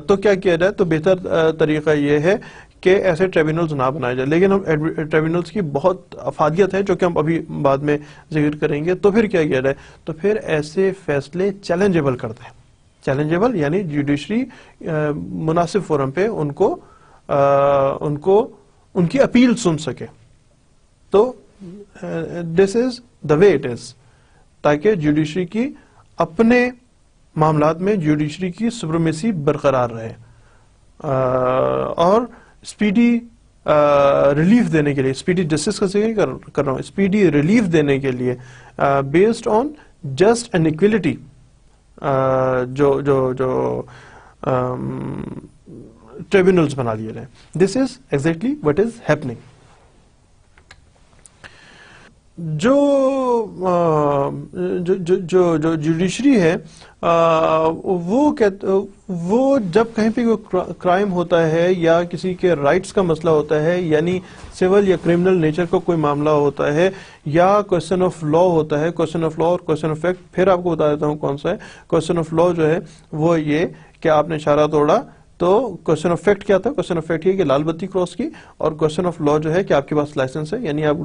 تو کیا کیا جائے؟ تو بہتر طریقہ یہ ہے کہ ایسے ٹریبیونلز نہ بنائے جائے. لیکن ہم ٹریبیونلز کی بہت افادیت ہے جو کہ ہم ابھی بعد میں ذکر کریں گے. تو پھر کیا کیا جائے؟ تو پھر ایسے فیصلے چیلنجیبل کرتے ہیں. چیلنجیبل یعنی جوڈیشری مناسب فورم پہ ان کی اپیل سن سکے. تو دس از دا وے اٹ از، تاکہ جوڈیشری کی اپنے معاملات میں جوڈیشری کی سپریمیسی برقرار رہے، اور اسپیڈی ریلیف دینے کے لیے، اسپیڈی جسٹس کا ذکر کر رہا ہوں، اسپیڈی ریلیف دینے کے لیے based on just and equity جو ٹریبیونلز بنا لیے رہے. This is exactly what is happening. جو جوڈیشری ہے وہ جب کہیں پہ کوئی کرائم ہوتا ہے یا کسی کے رائٹس کا مسئلہ ہوتا ہے، یعنی سول یا کرمنل نیچر کا کوئی معاملہ ہوتا ہے، یا کوسچن آف لا ہوتا ہے، کوسچن آف لا اور کوسچن آف فیکٹ. پھر آپ کو بتا دیتا ہوں کون سا ہے. کوسچن آف لا جو ہے وہ یہ کہ آپ نے اشارہ توڑا، تو کوسچن آف فیکٹ کیا تھا؟ کوسچن آف فیکٹ یہ کہ لال بتی کراس کی. اور کوسچن آف لا جو ہے کہ آپ کے پاس لائسنس ہے، یعنی آپ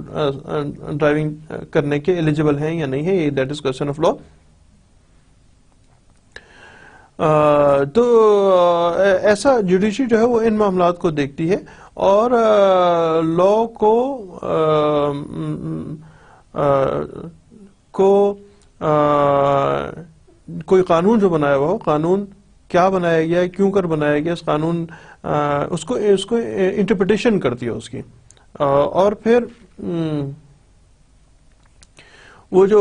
ڈرائیونگ کرنے کے ایلیجیبل ہیں یا نہیں ہے، that is question of law. تو ایسا جوڈیشری جو ہے وہ ان معاملات کو دیکھتی ہے، اور لا کو کوئی قانون جو بنایا ہوا ہو، قانون کیا بنایا گیا ہے، کیوں کر بنایا گیا، اس قانون اس کو انٹرپریٹیشن کرتی ہے اس کی، اور پھر وہ جو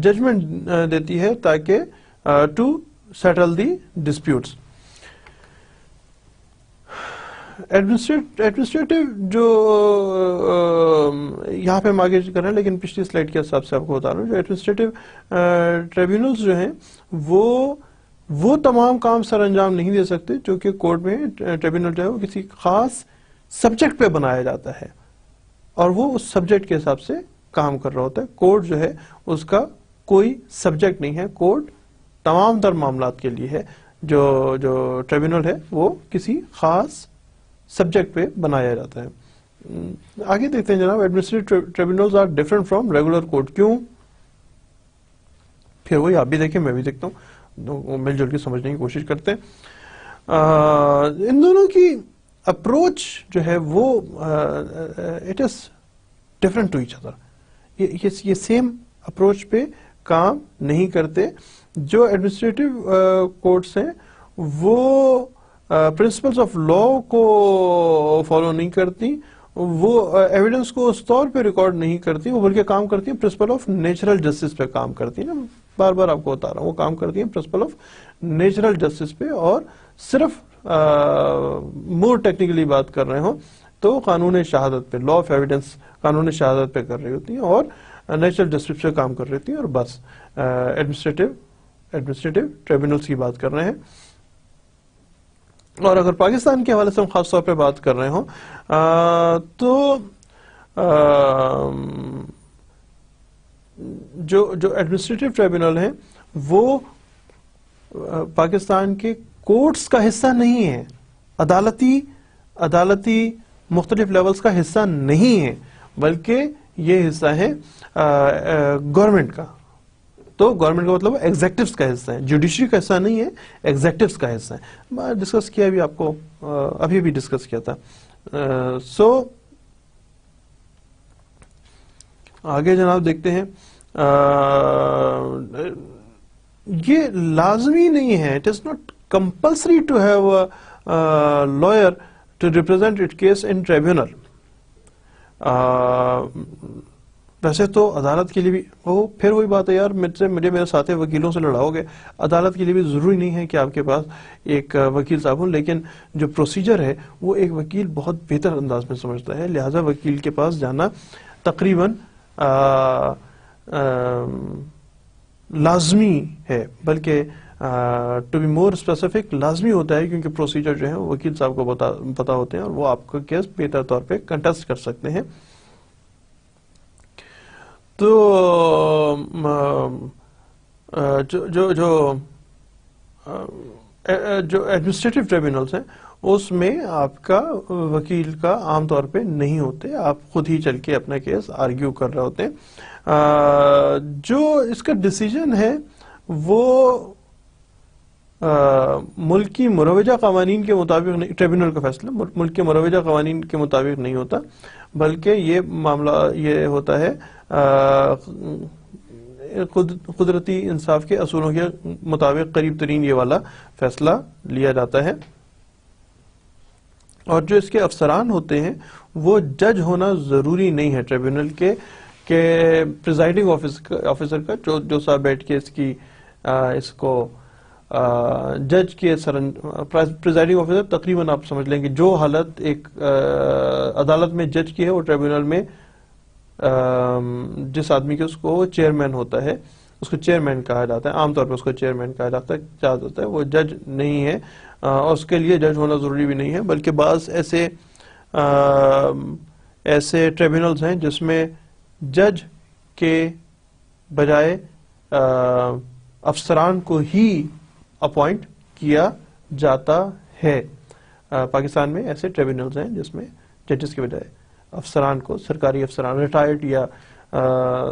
ججمنٹ دیتی ہے تاکہ to settle the disputes. Administrative جو یہاں پہ ہم آگے کر رہے ہیں، لیکن پچھلی سلائڈ کے حساب سے آپ کو بتا رہا ہوں، جو ایڈمنسٹریٹو ٹریبیونلز جو ہیں وہ تمام کام سر انجام نہیں دے سکتے، چونکہ کورٹ میں ٹریبیونل جو ہے وہ کسی خاص سبجیکٹ پہ بنایا جاتا ہے، اور وہ اس سبجیکٹ کے حساب سے کام کر رہا ہوتا ہے. کورٹ جو ہے اس کا کوئی سبجیکٹ نہیں ہے. کورٹ تمام تر معاملات کے لیے ہے. جو ٹریبیونل ہے وہ کسی خاص سبجیکٹ پہ بنایا جاتا ہے. آگے دیکھتے ہیں جناب, administrative tribunals are different from regular court. کیوں؟ پھر وہی آپ بھی دیکھیں میں بھی دیکھتا ہوں, مل جل کے سمجھنے کی کوشش کرتے ہیں. ان دونوں کی اپروچ جو ہے وہ it is different to each other. یہ سیم اپروچ پہ کام نہیں کرتے. جو ایڈمنسٹریٹو کورٹس ہیں وہ پرنسپلس آف لا کو فالو نہیں کرتی, وہ ایویڈنس کو اس طور پہ ریکارڈ نہیں کرتی, وہ بلکہ کام کرتی ہیں پرنسپل آف نیچرل جسٹس پہ کام کرتی ہیں. بار بار آپ کو بتا رہا ہوں, وہ کام کرتی ہیں پرنسپل آف نیچرل جسٹس پہ. اور صرف مور ٹیکنیکلی بات کر رہے ہوں تو قانون شہادت پہ, لا آف ایویڈنس قانون شہادت پہ کر رہی ہوتی ہیں اور نیچرل جسٹس پہ کام کر رہی ہوتی ہیں, اور بس ایڈمنسٹریٹو ٹریبیونلز کی بات کر رہے ہیں. اور اگر پاکستان کے حوالے سے ہم خاص طور پہ بات کر رہے ہوں تو جو ایڈمنسٹریٹو ٹریبیونل ہیں وہ پاکستان کے کورٹس کا حصہ نہیں ہے, عدالتی مختلف لیولز کا حصہ نہیں ہے, بلکہ یہ حصہ ہے گورنمنٹ کا. تو گورنمنٹ کا مطلب ایگزیکٹوز کا حصہ ہے, جوڈیشری کا حصہ نہیں ہے, ایگزیکٹوز کا حصہ ہے. ڈسکس کیا بھی آپ کو, ابھی بھی ڈسکس کیا تھا. سو آگے جناب دیکھتے ہیں, یہ لازمی نہیں ہے, it is not compulsory to have a lawyer to represent it case in tribunal. ویسے تو عدالت کے لیے بھی پھر وہی بات ہے یار, میرے ساتھ وکیلوں سے لڑاؤ گے. عدالت کے لیے بھی ضروری نہیں ہے کہ آپ کے پاس ایک وکیل صاحب ہوں, لیکن جو پروسیجر ہے وہ ایک وکیل بہت بہتر انداز میں سمجھتا ہے, لہذا وکیل کے پاس جانا تقریباً لازمی ہے, بلکہ ٹو بی مور اسپیسیفک لازمی ہوتا ہے, کیونکہ پروسیجر جو ہے وکیل صاحب کو پتا ہوتے ہیں اور وہ آپ کا کیس بہتر طور پہ کنٹیسٹ کر سکتے ہیں. تو جو ایڈمنسٹریٹو ٹریبیونلز ہیں اس میں آپ کا وکیل کا عام طور پہ نہیں ہوتے, آپ خود ہی چل کے اپنا کیس آرگیو کر رہے ہوتے ہیں. جو اس کا ڈیسیجن ہے وہ ملک کی مروجہ قوانین کے مطابق نہیں, ٹریبیونل کا فیصلہ ملک کے مروجہ قوانین کے مطابق نہیں ہوتا, بلکہ یہ معاملہ یہ ہوتا ہے قدرتی انصاف کے اصولوں کے مطابق قریب ترین یہ والا فیصلہ لیا جاتا ہے. اور جو اس کے افسران ہوتے ہیں وہ جج ہونا ضروری نہیں ہے ٹریبیونل کے, کہ پریزائڈنگ آفیسر کا جو صاحب بیٹھ کے اس کو جج کے پریزائڈنگ آفیسر تقریباً آپ سمجھ لیں کہ جو حالت ایک عدالت میں جج کی ہے وہ ٹریبیونل میں جس آدمی کے اس کو چیئرمین ہوتا ہے اس کو چیئرمین کہا جاتا ہے, عام طور پر اس کو چیئرمین کہا جاتا ہے, وہ جج نہیں ہے اور اس کے لیے جج ہونا ضروری بھی نہیں ہے. بلکہ بعض ایسے ٹریبیونلز ہیں جس میں جج کے بجائے افسران کو ہی اپوائنٹ کیا جاتا ہے. پاکستان میں ایسے ٹریبیونلز ہیں جس میں ججز کے بجائے افسران کو, سرکاری افسران, ریٹائرڈ یا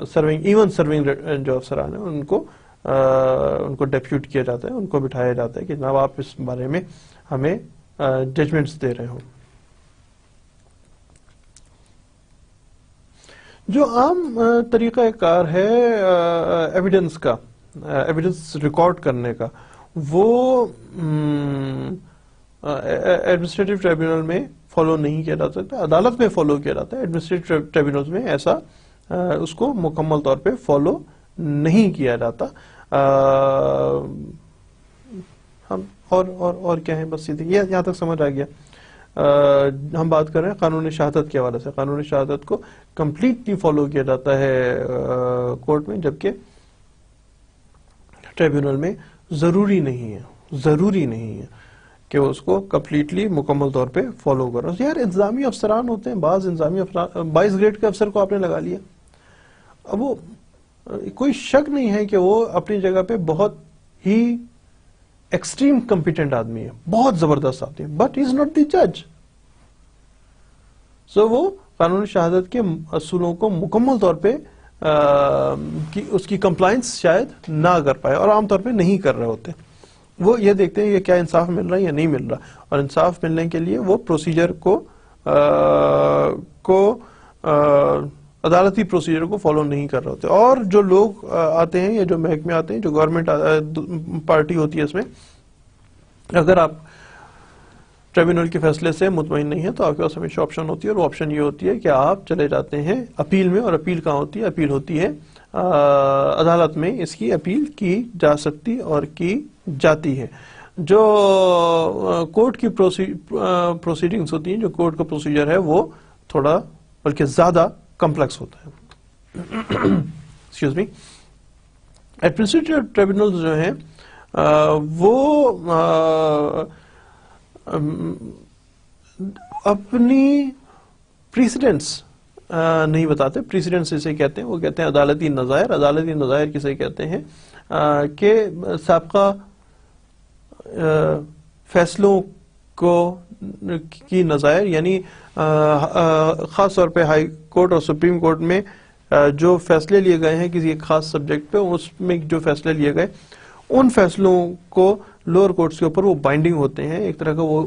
سرونگ جو افسران ہیں ان کو ڈیپیوٹ کیا جاتا ہے, ان کو بٹھایا جاتا ہے کہ جناب آپ اس بارے میں ہمیں ججمنٹس دے رہے ہوں. جو عام طریقہ کار ہے ایویڈنس کا, ایویڈنس ریکارڈ کرنے کا, وہ ایڈمنسٹریٹو ٹریبیونل میں فالو نہیں کیا جا سکتا, عدالت میں فالو کیا جاتا ہے. ایڈمنسٹریٹو ٹریبیونلز میں ایسا اس کو مکمل طور پہ فالو نہیں کیا جاتا. ہم اور کیا ہے, بس سیدھے یہاں تک سمجھ آ گیا. ہم بات کر رہے ہیں قانون شہادت کے حوالے سے. قانون شہادت کو کمپلیٹلی فالو کیا جاتا ہے کورٹ میں, جبکہ ٹریبیونل میں ضروری نہیں ہے کہ اس کو کمپلیٹلی مکمل طور پہ فالو کرو. یار انتظامی افسران ہوتے ہیں, بعض انتظامی افسران 22 گریڈ کے افسر کو آپ نے لگا لیا, اب وہ کوئی شک نہیں ہے کہ وہ اپنی جگہ پہ بہت ہی ایکسٹریم کمپیٹنٹ آدمی ہے, بہت زبردست آدمی ہے, بٹ از ناٹ دی جج. سو وہ قانون شہادت کے اصولوں کو مکمل طور پہ اس کی کمپلائنس شاید نہ کر پائے, اور عام طور پہ نہیں کر رہے ہوتے. وہ یہ دیکھتے ہیں کہ کیا انصاف مل رہا ہے یا نہیں مل رہا, اور انصاف ملنے کے لیے وہ پروسیجر کو عدالتی پروسیجر کو فالو نہیں کر رہے ہوتے. اور جو لوگ آتے ہیں یا جو محکمے آتے ہیں, جو گورنمنٹ پارٹی ہوتی ہے اس میں, اگر آپ ٹریبیونل کے فیصلے سے مطمئن نہیں ہے تو آپ کے پاس ہمیشہ آپشن ہوتی ہے, اور وہ آپشن یہ ہوتی ہے کہ آپ چلے جاتے ہیں اپیل میں. اور اپیل کہاں ہوتی ہے؟ اپیل ہوتی ہے عدالت میں. اس کی اپیل کی جا سکتی اور کی جاتی ہے. جو کورٹ کی پروسیڈنگز ہوتی ہیں, جو کورٹ کا پروسیجر ہے, وہ تھوڑا بلکہ زیادہ کمپلیکس ہوتا ہے. Excuse me. ایڈمنسٹریٹو ٹریبیونلز جو ہیں وہ اپنی پریسیڈنٹس نہیں بتاتے. پریسیڈنٹس اسے کہتے ہیں, وہ کہتے ہیں عدالتی نظائر. عدالتی نظائر کسے کہتے ہیں کہ سابقہ فیصلوں کی نظائر, یعنی خاص طور پہ ہائی کورٹ اور سپریم کورٹ میں جو فیصلے لیے گئے ہیں کسی ایک خاص سبجیکٹ پہ, اس میں جو فیصلے لیے گئے ان فیصلوں کو لوور کورٹس کے اوپر وہ بائنڈنگ ہوتے ہیں, ایک طرح کا وہ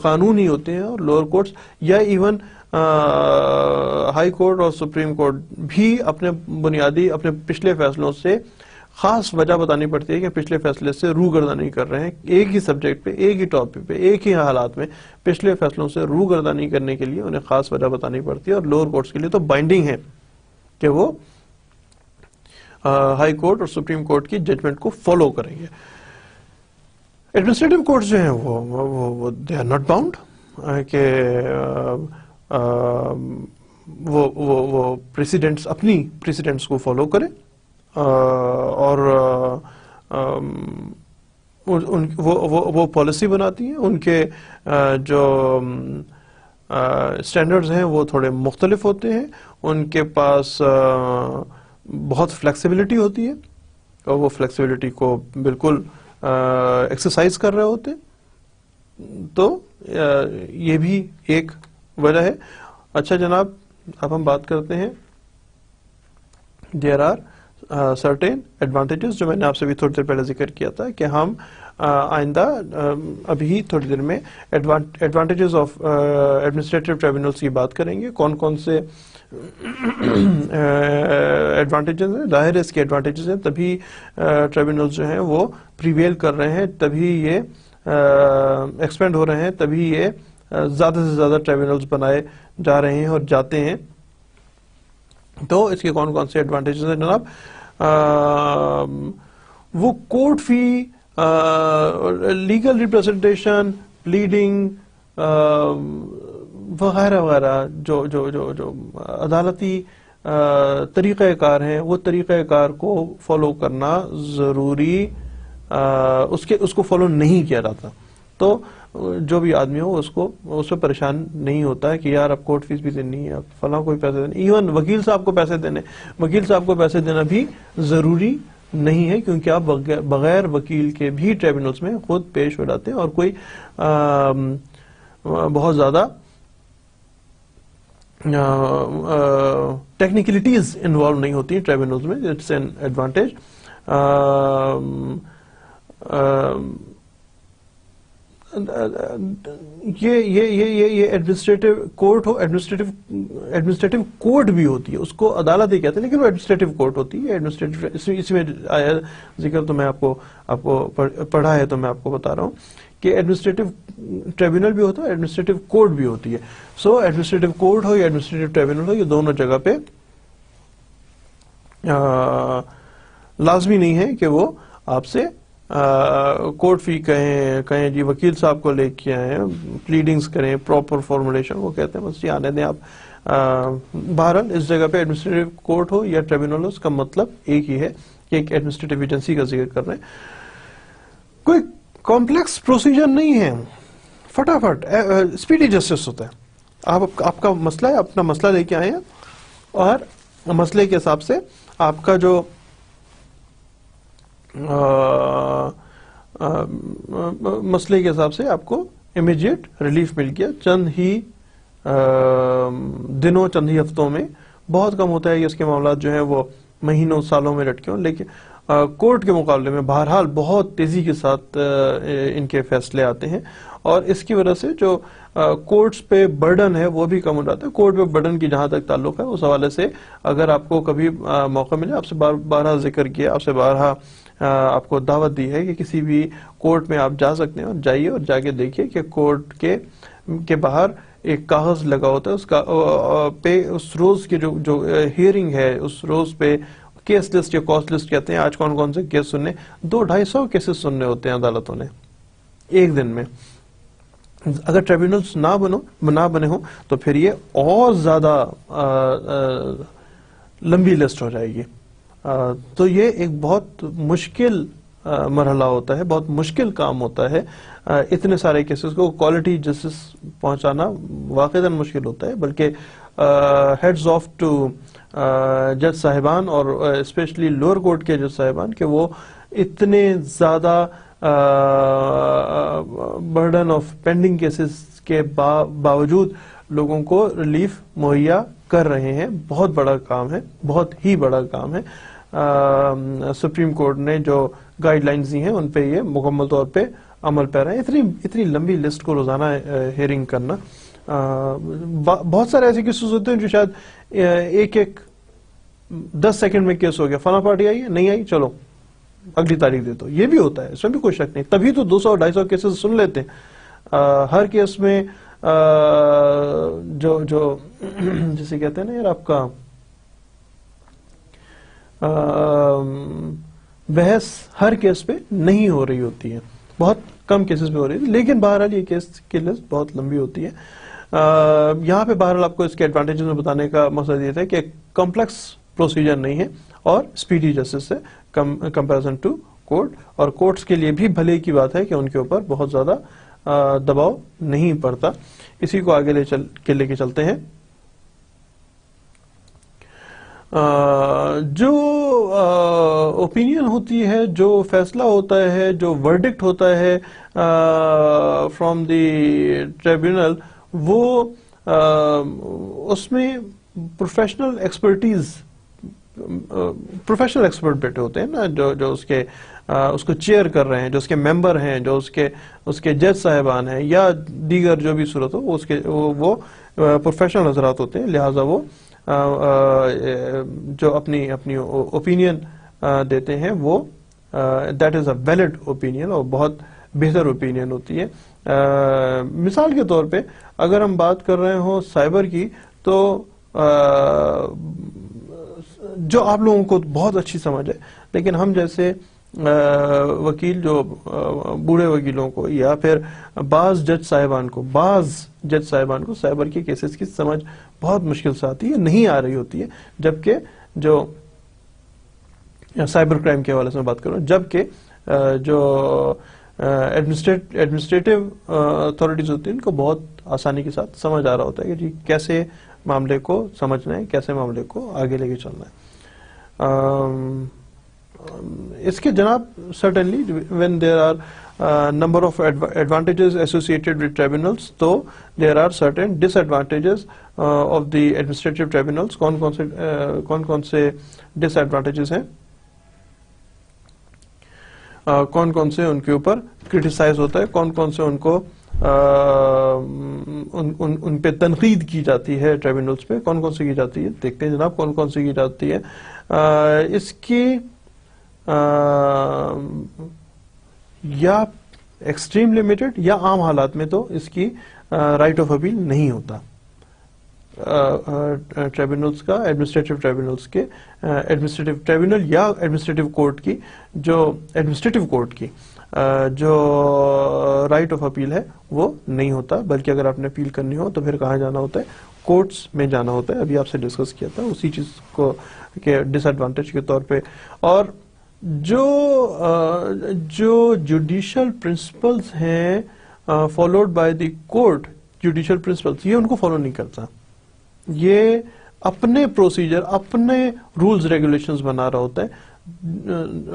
قانون ہی ہوتے ہیں. اور لوور کورٹس یا ایون ہائی کورٹ اور سپریم کورٹ بھی اپنے بنیادی اپنے پچھلے فیصلوں سے خاص وجہ بتانی پڑتی ہے کہ پچھلے فیصلے سے روگردانی کر رہے ہیں. ایک ہی سبجیکٹ پہ, ایک ہی ٹاپک پہ, ایک ہی حالات میں پچھلے فیصلوں سے روگردانی کرنے کے لیے انہیں خاص وجہ بتانی پڑتی ہے. اور لوور کورٹس کے لیے تو بائنڈنگ ہے کہ وہ ہائی کورٹ اور سپریم کورٹ کی ججمنٹ کو فالو کریں گے. ایڈمنسٹریٹو کورٹس جو ہیں وہ دے آر ناٹ باؤنڈ کہ وہ پریسیڈنٹس اپنی پریسیڈنٹس کو فالو کریں, اور وہ پالیسی بناتی ہیں. ان کے جو اسٹینڈرڈز ہیں وہ تھوڑے مختلف ہوتے ہیں. ان کے پاس بہت فلیکسیبلٹی ہوتی ہے, اور وہ فلیکسیبلٹی کو بالکل ایکسرسائز کر رہے ہوتے. تو یہ بھی ایک وجہ ہے. اچھا جناب, اب ہم بات کرتے ہیں دیر آر سرٹین ایڈوانٹیجز, جو میں نے آپ سے بھی تھوڑی دیر پہلے ذکر کیا تھا کہ ہم آئندہ ابھی تھوڑی دیر میں ایڈوانٹیجز آف ایڈمنسٹریٹو ٹریبیونلز کی بات کریں گے. کون کون سے ایڈوانٹیجز ہیں؟ ظاہر ہے اس کے ایڈوانٹیجز ہیں, تبھی ٹریبیونلز جو ہیں وہ پریویل کر رہے ہیں, تبھی یہ ایکسپینڈ ہو رہے ہیں, تبھی یہ زیادہ سے زیادہ ٹریبیونلز بنائے جا رہے ہیں اور جاتے ہیں. تو اس کے کون کون سے ایڈوانٹیجز ہیں جناب؟ وہ کورٹ فی, لیگل ریپرزنٹیشن, پلیڈنگ وغیرہ وغیرہ, جو عدالتی طریقہ کار ہیں, وہ طریقہ کار کو فالو کرنا ضروری, اس کو فالو نہیں کیا جاتا. تو جو بھی آدمی ہو اس پہ پریشان نہیں ہوتا ہے کہ یار اب کورٹ فیس بھی دینی ہے, اب فلاں کوئی پیسے دینے, ایون وکیل صاحب کو پیسے دینے, وکیل صاحب کو پیسے دینا بھی ضروری نہیں ہے, کیونکہ آپ بغیر وکیل کے بھی ٹریبیونلز میں خود پیش ہو جاتے ہیں, اور کوئی بہت زیادہ ٹیکنیکلٹیز انوالو نہیں ہوتی ٹریبیونلز میں. It's an advantage. یہ ایڈمنسٹریٹو کورٹ ہو, ایڈمنسٹریٹو کورٹ بھی ہوتی ہے, اس کو عدالت ہی کہتے ہیں, لیکن وہ ایڈمنسٹریٹو کورٹ ہوتی ہے. ایڈمنسٹریٹو اس میں آیا ذکر, تو میں آپ کو پڑھا ہے تو میں آپ کو بتا رہا ہوں کہ ایڈمنسٹریٹو ٹریبیونل بھی ہوتا ہے, ایڈمنسٹریٹو کورٹ بھی ہوتی ہے. سو ایڈمنسٹریٹو کورٹ ہو یا ایڈمنسٹریٹو ٹریبیونل ہو, یہ دونوں جگہ پہ لازمی نہیں ہے کہ وہ آپ سے کورٹ فی کہیں جی وکیل صاحب کو لے کے آئیں, پلیڈنگز کریں, پراپر فارمولیشن, وہ کہتے ہیں بس جی آنے دیں آپ. بہرحال اس جگہ پہ ایڈمنسٹریٹو کورٹ ہو یا ٹریبیونل ہو, اس کا مطلب ایک ہی ہے کہ ایک ایڈمنسٹریٹو ایجنسی کا ذکر کر رہے ہیں. کوئی کمپلیکس پروسیجر نہیں ہے, فٹافٹ اسپیڈی جسٹس ہوتا ہے. آپ کا مسئلہ ہے, اپنا مسئلہ لے کے آئے ہیں, اور مسئلے کے حساب سے آپ کا جو مسئلے کے حساب سے آپ کو امیڈیٹ ریلیف مل گیا چند ہی دنوں، چند ہی ہفتوں میں. بہت کم ہوتا ہے کہ اس کے معاملات جو ہیں وہ مہینوں سالوں میں لٹکے ہوں، لیکن کورٹ کے مقابلے میں بہرحال بہت تیزی کے ساتھ ان کے فیصلے آتے ہیں، اور اس کی وجہ سے جو کورٹس پہ برڈن ہے وہ بھی کم ہو جاتا ہے. کورٹ پہ برڈن کی جہاں تک تعلق ہے، اس حوالے سے اگر آپ کو کبھی موقع ملے، آپ سے بارہا ذکر کیا، آپ سے بارہا آپ کو دعوت دی ہے کہ کسی بھی کورٹ میں آپ جا سکتے ہیں، اور جائیے اور جا کے دیکھیے کہ کورٹ کے باہر ایک کاغذ لگا ہوتا ہے، اس کا پہ اس روز کی جو ہیئرنگ ہے، اس روز پہ کیس لسٹ یا کاز لسٹ کہتے ہیں، آج کون کون سے کیس سننے، 200-250 کیسز سننے ہوتے ہیں عدالتوں نے ایک دن میں. اگر ٹریبیونلز نہ بنے ہوں تو پھر یہ اور زیادہ لمبی لسٹ ہو جائے گی. تو یہ ایک بہت مشکل مرحلہ ہوتا ہے، بہت مشکل کام ہوتا ہے. اتنے سارے کیسز کو کوالٹی جسٹس پہنچانا واقعاً مشکل ہوتا ہے، بلکہ ہیڈز آف ٹو جج صاحبان اور اسپیشلی لوور کورٹ کے جج صاحبان کہ وہ اتنے زیادہ برڈن آف پینڈنگ کیسز کے باوجود لوگوں کو ریلیف مہیا کر رہے ہیں. بہت بڑا کام ہے، بہت ہی بڑا کام ہے. سپریم کورٹ نے جو گائیڈ لائنز دی ہیں ان پہ یہ مکمل طور پہ عمل پیرا ہے. اتنی لمبی لسٹ کو روزانہ ہیئرنگ کرنا، بہت سارے ایسے کیسز ہوتے ہیں جو شاید ایک 10 سیکنڈ میں کیس ہو گیا، فلاں پارٹی آئی ہے، نہیں آئی، چلو اگلی تاریخ دے دو. یہ بھی ہوتا ہے، اس میں بھی کوئی شک نہیں. تبھی تو 200-250 کیسز سن لیتے ہیں. ہر کیس میں جو جسے کہتے ہیں نا یار، آپ کا بحث ہر کیس پہ نہیں ہو رہی ہوتی ہے، بہت کم کیسز پہ ہو رہی ہے، لیکن بہرحال یہ کیس کی لسٹ بہت لمبی ہوتی ہے. یہاں پہ بہرحال آپ کو اس کے ایڈوانٹیجز میں بتانے کا مقصد یہ تھا کہ کمپلیکس پروسیجر نہیں ہے اور اسپیڈی جسٹس سے کمپیریزن ٹو کورٹ، اور کورٹس کے لیے بھی بھلے کی بات ہے کہ ان کے اوپر بہت زیادہ دباؤ نہیں پڑتا. اسی کو آگے لے کے چلتے ہیں. جو اوپینین ہوتی ہے، جو فیصلہ ہوتا ہے، جو ورڈکٹ ہوتا ہے فرام دی ٹریبیونل، وہ اس میں پروفیشنل ایکسپرٹ بیٹھے ہوتے ہیں نا، جو اس کو چیئر کر رہے ہیں، جو اس کے ممبر ہیں، جو اس کے جج صاحبان ہیں، یا دیگر جو بھی صورت ہو، وہ پروفیشنل حضرات ہوتے ہیں. لہٰذا وہ جو اپنی اوپینین دیتے ہیں وہ that is a valid opinion, اور بہت بہتر اوپینین ہوتی ہے. مثال کے طور پہ اگر ہم بات کر رہے ہوں سائبر کی، تو جو آپ لوگوں کو بہت اچھی سمجھ ہے، لیکن ہم جیسے وکیل، جو بوڑھے وکیلوں کو یا پھر بعض جج صاحبان کو سائبر کے کیسز کی سمجھ بہت مشکل سے آتی ہے، نہیں آ رہی ہوتی ہے. جبکہ جو سائبر کرائم کے حوالے سے میں بات کر رہا ہوں، جبکہ جو ایڈمنسٹریٹو اتھارٹیز ہوتی ہیں ان کو بہت آسانی کے ساتھ سمجھ آ رہا ہوتا ہے کہ جی کیسے معاملے کو سمجھنا ہے، کیسے معاملے کو آگے لے کے چلنا ہے. اس کے جناب certainly when there are number of advantages associated with tribunals, تو there are certain disadvantages of the administrative tribunals. کون سے disadvantages ہیں، کون سے ان کے اوپر کرٹیسائز ہوتا ہے، کون سے ان کو ان پہ تنقید کی جاتی ہے ٹریبونلز پہ، کون سے کی جاتی ہے. دیکھتے ہیں جناب کون سے کی جاتی ہے. اس کی یا ایکسٹریم لمیٹڈ یا عام حالات میں تو اس کی رائٹ آف اپیل نہیں ہوتا. ٹریبونلز کا ایڈمنسٹریٹو ٹریبونلز کے ایڈمنسٹریٹو ٹریبونل یا ایڈمنسٹریٹو کورٹ کی جو رائٹ آف اپیل ہے وہ نہیں ہوتا، بلکہ اگر آپ نے اپیل کرنی ہو تو پھر کہاں جانا ہوتا ہے، کورٹس میں جانا ہوتا ہے. ابھی آپ سے ڈسکس کیا تھا اسی چیز کو کہ ڈس ایڈوانٹیج کے طور پہ. اور جو جوڈیشل پرنسپلز ہیں followed by the court, judicial principles, یہ ان کو فالو نہیں کرتا. یہ اپنے پروسیجر، اپنے رولز ریگولیشنز بنا رہا ہوتا ہے.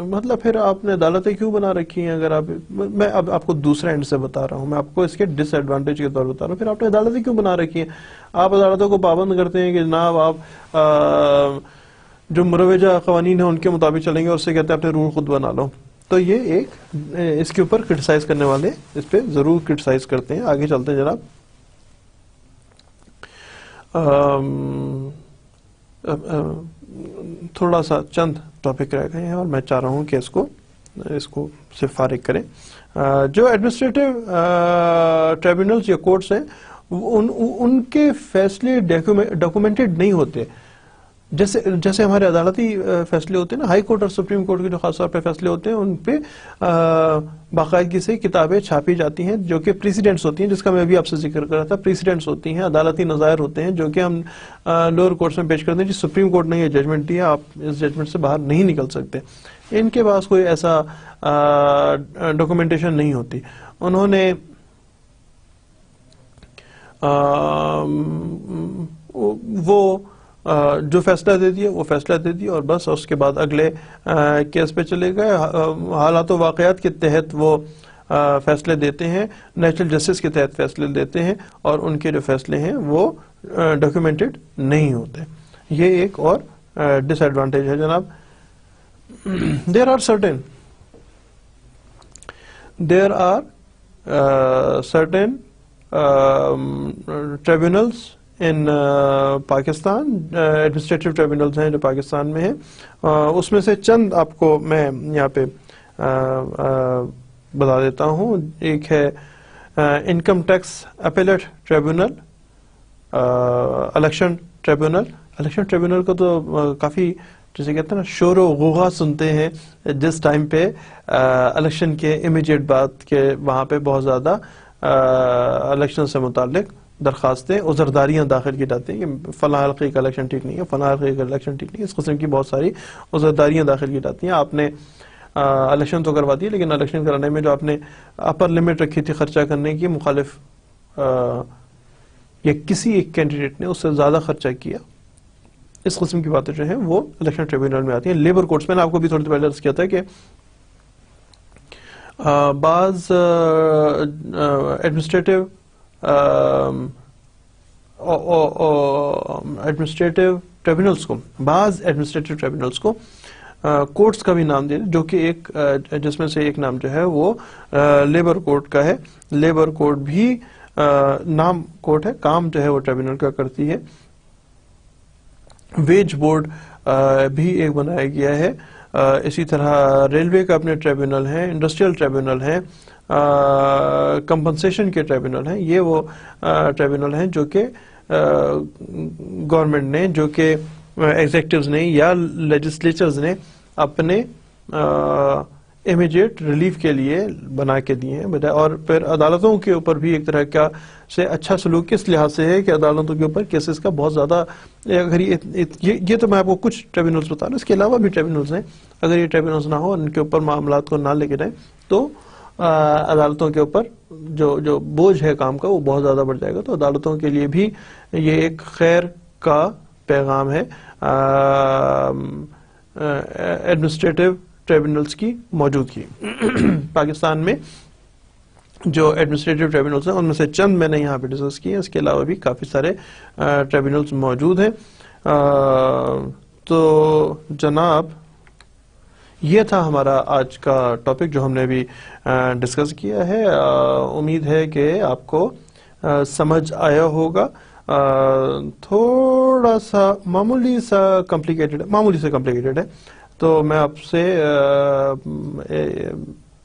مطلب پھر آپ نے عدالتیں کیوں بنا رکھی ہیں؟ اگر میں اب آپ کو دوسرا اینڈ سے بتا رہا ہوں، میں آپ کو اس کے ڈس ایڈوانٹیج کے طور پر بتا رہا ہوں. پھر آپ نے عدالتیں کیوں بنا رکھی ہیں؟ آپ عدالتوں کو پابند کرتے ہیں کہ جناب آپ جو مروجہ قوانین ہیں ان کے مطابق چلیں گے، اور اس سے کہتے ہیں اپنے رول خود بنا لو. تو یہ ایک اس کے اوپر کرٹیسائز کرنے والے اس پہ ضرور کرٹیسائز کرتے ہیں. آگے چلتے ہیں جناب. تھوڑا سا چند ٹاپک رہ گئے ہیں اور میں چاہ رہا ہوں کہ اس کو سے فارغ کریں. جو ایڈمنسٹریٹو ٹریبونلز یا کورٹس ہیں ان کے فیصلے ڈاکومنٹڈ نہیں ہوتے. جیسے ہمارے عدالتی فیصلے ہوتے ہیں نا، ہائی کورٹ اور سپریم کورٹ کے جو خاص طور پہ فیصلے ہوتے ہیں ان پہ باقاعدگی سے کتابیں چھاپی جاتی ہیں جو کہ پریسیڈنٹس ہوتی ہیں، جس کا میں ابھی آپ سے ذکر کر رہا تھا. پریسیڈنٹس ہوتی ہیں، عدالتی نظائر ہوتے ہیں جو کہ ہم لوور کورٹس میں پیش کرتے ہیں. جی سپریم کورٹ نے یہ ججمنٹ دیا، آپ اس ججمنٹ سے باہر نہیں نکل سکتے. ان کے پاس کوئی ایسا ڈاکومنٹیشن نہیں ہوتی. انہوں نے وہ جو فیصلہ دے دیا وہ فیصلہ دے دیا اور بس. اس کے بعد اگلے کیس پہ چلے گئے. حالات و واقعات کے تحت وہ فیصلے دیتے ہیں، نیچرل جسٹس کے تحت فیصلے دیتے ہیں، اور ان کے جو فیصلے ہیں وہ ڈاکیومنٹڈ نہیں ہوتے. یہ ایک اور ڈس ایڈوانٹیج ہے جناب. there are certain tribunals in Pakistan, administrative tribunals ہیں جو پاکستان میں ہیں. اس میں سے چند آپ کو میں یہاں پہ بتا دیتا ہوں. ایک ہے income tax appellate tribunal, election tribunal. Election tribunal کو تو کافی جسے کہتے ہیں نا شور و غوغا سنتے ہیں جس ٹائم پہ الیکشن کے امیڈیٹ بعد کے وہاں پہ بہت زیادہ الیکشن سے متعلق درخواستیں، عذرداریاں داخل کی جاتی ہیں کہ فلاں حلقے کا الیکشن ٹھیک نہیں ہے، فلاں حلقے کا الیکشن ٹھیک نہیں ہے. اس قسم کی بہت ساری عذرداریاں داخل کی جاتی ہیں. آپ نے الیکشن تو کروا دی لیکن الیکشن کرانے میں جو آپ نے اپر لمٹ رکھی تھی خرچہ کرنے کی، مخالف یا کسی ایک کینڈیڈیٹ نے اس سے زیادہ خرچہ کیا، اس قسم کی باتیں جو ہیں وہ الیکشن ٹریبونل میں آتی ہیں. لیبر کورٹس میں نے آپ کو بھی تھوڑی دیر پہلے عرض کیا تھا کہ بعض ایڈمنسٹریٹو ٹریبونلز کو، کورٹس کا بھی نام دیا، جو کہ ایک جس میں سے ایک نام جو ہے وہ لیبر کورٹ کا ہے. لیبر کورٹ بھی نام کورٹ ہے، کام جو ہے وہ ٹریبونل کا کرتی ہے. ویج بورڈ بھی ایک بنایا گیا ہے. اسی طرح ریلوے کا اپنے ٹریبونل ہیں، انڈسٹریل ٹریبونل ہیں، کمپنسیشن کے ٹریبونل ہیں. یہ وہ ٹریبونل ہیں جو کہ گورنمنٹ نے، جو کہ ایگزیکٹوز نے یا لیجسلیچرز نے اپنے امیڈیٹ ریلیف کے لیے بنا کے دیے ہیں. اور پھر عدالتوں کے اوپر بھی ایک طرح کا سے اچھا سلوک اس لحاظ سے ہے کہ عدالتوں کے اوپر کیسز کا بہت زیادہ، اگر یہ تو میں آپ کو کچھ ٹریبونلز بتا رہا ہوں، اس کے علاوہ بھی ٹریبونلز ہیں. اگر یہ ٹریبونلز نہ ہو، ان کے اوپر معاملات کو نہ لے کے جائیں تو عدالتوں کے اوپر جو بوجھ ہے کام کا وہ بہت زیادہ بڑھ جائے گا. تو عدالتوں کے لیے بھی یہ ایک خیر کا پیغام ہے ایڈمنسٹریٹو ٹریبونلز کی موجودگی. پاکستان میں جو ایڈمنسٹریٹو ٹریبونلز ہیں ان میں سے چند میں نے یہاں پہ ڈسکس کیے، اس کے علاوہ بھی کافی سارے ٹریبونلز موجود ہیں. تو جناب یہ تھا ہمارا آج کا ٹاپک جو ہم نے ابھی ڈسکس کیا ہے. امید ہے کہ آپ کو سمجھ آیا ہوگا. تھوڑا سا معمولی سے کمپلیکیٹڈ ہے، تو میں آپ سے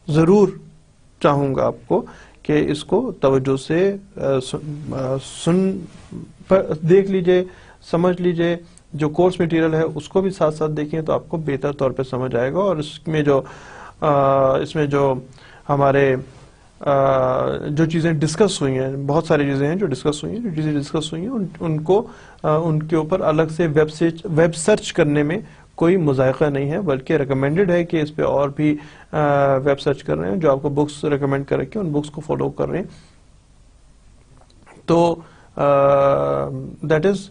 ضرور چاہوں گا آپ کو کہ اس کو توجہ سے دیکھ لیجئے، سمجھ لیجئے. جو کورس میٹیریل ہے اس کو بھی ساتھ ساتھ دیکھیں تو آپ کو بہتر طور پہ سمجھ آئے گا. اور اس میں جو ہمارے جو چیزیں ڈسکس ہوئی ہیں، بہت ساری چیزیں ہیں جو ڈسکس ہوئی ہیں ان کو ان کے اوپر الگ سے ویب سرچ کرنے میں کوئی مذائقہ نہیں ہے، بلکہ ریکمینڈڈ ہے کہ اس پہ اور بھی ویب سرچ کر رہے ہیں. جو آپ کو بکس ریکمینڈ کر رکھے ہیں ان بکس کو فالو کر رہے ہیں. تو that is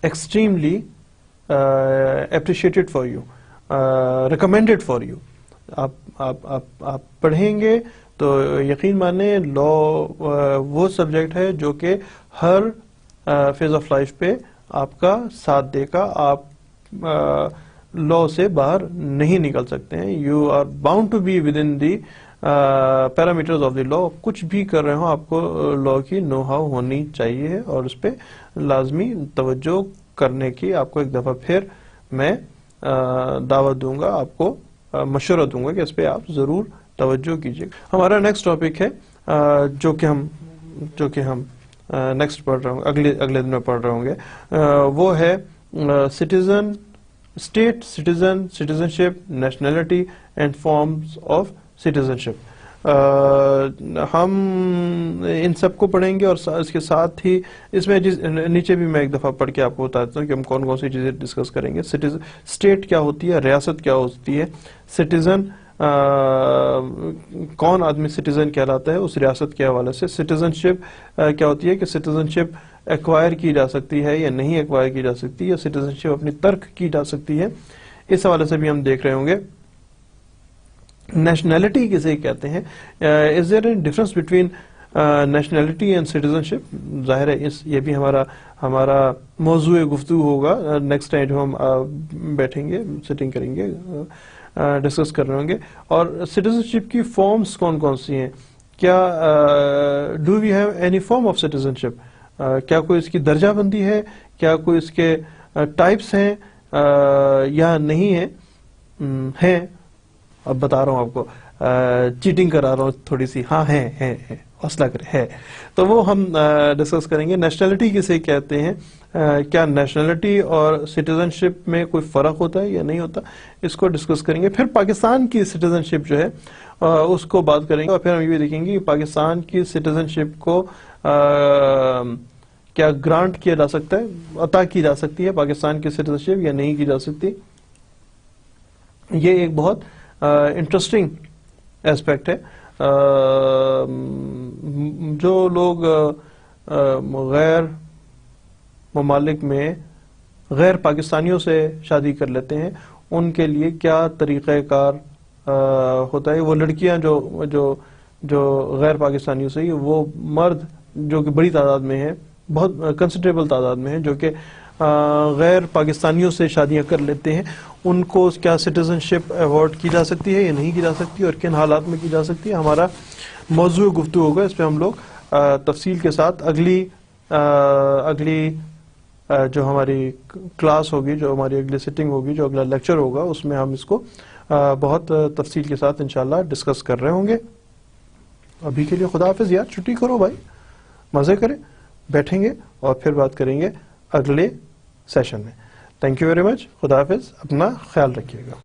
extremely appreciated for you, recommended for you. آپ پڑھیں گے تو یقین مانیں لا وہ سبجیکٹ ہے جو کہ ہر فیز آف لائف پہ آپ کا ساتھ دے گا. آپ لا سے باہر نہیں نکل سکتے ہیں. You are bound to be within the parameters of the law. کچھ بھی کر رہے ہوں آپ کو لا کی نو ہاؤ ہونی چاہیے اور اس پہ لازمی توجہ کرنے کی آپ کو ایک دفعہ پھر میں دعوت دوں گا, آپ کو مشورہ دوں گا کہ اس پہ آپ ضرور توجہ کیجیے. ہمارا نیکسٹ ٹاپک ہے جو کہ ہم نیکسٹ پڑھ رہے ہوں اگلے دن میں پڑھ رہے ہوں گے, وہ ہے citizen, state citizen, citizenship, nationality and forms of citizenship. ہم ان سب کو پڑھیں گے اور اس کے ساتھ ہی اس میں نیچے بھی میں ایک دفعہ پڑھ کے آپ کو بتا دیتا ہوں کہ ہم کون کون سی چیزیں ڈسکس کریں گے. اسٹیٹ کیا ہوتی ہے, ریاست کیا ہوتی ہے, سٹیزن کون آدمی سٹیزن کہلاتا ہے اس ریاست کے حوالے سے, سٹیزنشپ کیا ہوتی ہے کہ سٹیزنشپ ایکوائر کی جا سکتی ہے یا نہیں ایکوائر کی جا سکتی, یا سٹیزنشپ اپنی ترک کی جا سکتی ہے, اس حوالے سے بھی ہم دیکھ رہے ہوں گے. نیشنلٹی کسے کہتے ہیں, is there a difference between nationality and citizenship. ظاہر ہے یہ بھی ہمارا موضوع گفتگو ہوگا نیکسٹ ٹائم جو ہم بیٹھیں گے, سٹنگ کریں گے, ڈسکس کر رہے ہوں گے. اور سٹیزنشپ کی فارمز کون کون سی ہیں, کیا do we have any form of citizenship, کیا کوئی اس کی درجہ بندی ہے, کیا کوئی اس کے ٹائپس ہیں یا نہیں ہیں. اب بتا رہا ہوں آپ کو, چیٹنگ کرا رہا ہوں تھوڑی سی, ہاں ہے حوصلہ کرے ہے, تو وہ ہم ڈسکس کریں گے. نیشنلٹی کسے کہتے ہیں, کیا نیشنلٹی اور سٹیزنشپ میں کوئی فرق ہوتا ہے یا نہیں ہوتا, اس کو ڈسکس کریں گے. پھر پاکستان کی سٹیزنشپ جو ہے اس کو بات کریں گے, اور پھر ہم یہ بھی دیکھیں گے کہ پاکستان کی سٹیزنشپ کو کیا گرانٹ کیا جا سکتا ہے, عطا کی جا سکتی ہے پاکستان کی سٹیزنشپ یا نہیں کی جا سکتی. یہ ایک بہت انٹرسٹنگ ایسپیکٹ ہے. جو لوگ غیر ممالک میں غیر پاکستانیوں سے شادی کر لیتے ہیں ان کے لیے کیا طریقہ کار ہوتا ہے. وہ لڑکیاں جو غیر پاکستانیوں سے, وہ مرد جو کہ بڑی تعداد میں ہیں, بہت کنسیڈریبل تعداد میں ہیں, جو کہ غیر پاکستانیوں سے شادیاں کر لیتے ہیں, ان کو کیا سٹیزنشپ ایوارڈ کی جا سکتی ہے یا نہیں کی جا سکتی, اور کن حالات میں کی جا سکتی ہے. ہمارا موضوع گفتگو ہوگا, اس پہ ہم لوگ تفصیل کے ساتھ اگلی جو ہماری کلاس ہوگی, جو ہماری اگلی سٹنگ ہوگی, جو اگلا لیکچر ہوگا, اس میں ہم اس کو بہت تفصیل کے ساتھ انشاءاللہ ڈسکس کر رہے ہوں گے. ابھی کے لیے خدا حافظ یار, چھٹی کرو بھائی, مزے کریں, بیٹھیں گے اور پھر بات کریں گے اگلے سیشن میں. تھینک یو ویری مچ, خدا حافظ, اپنا خیال رکھیے گا.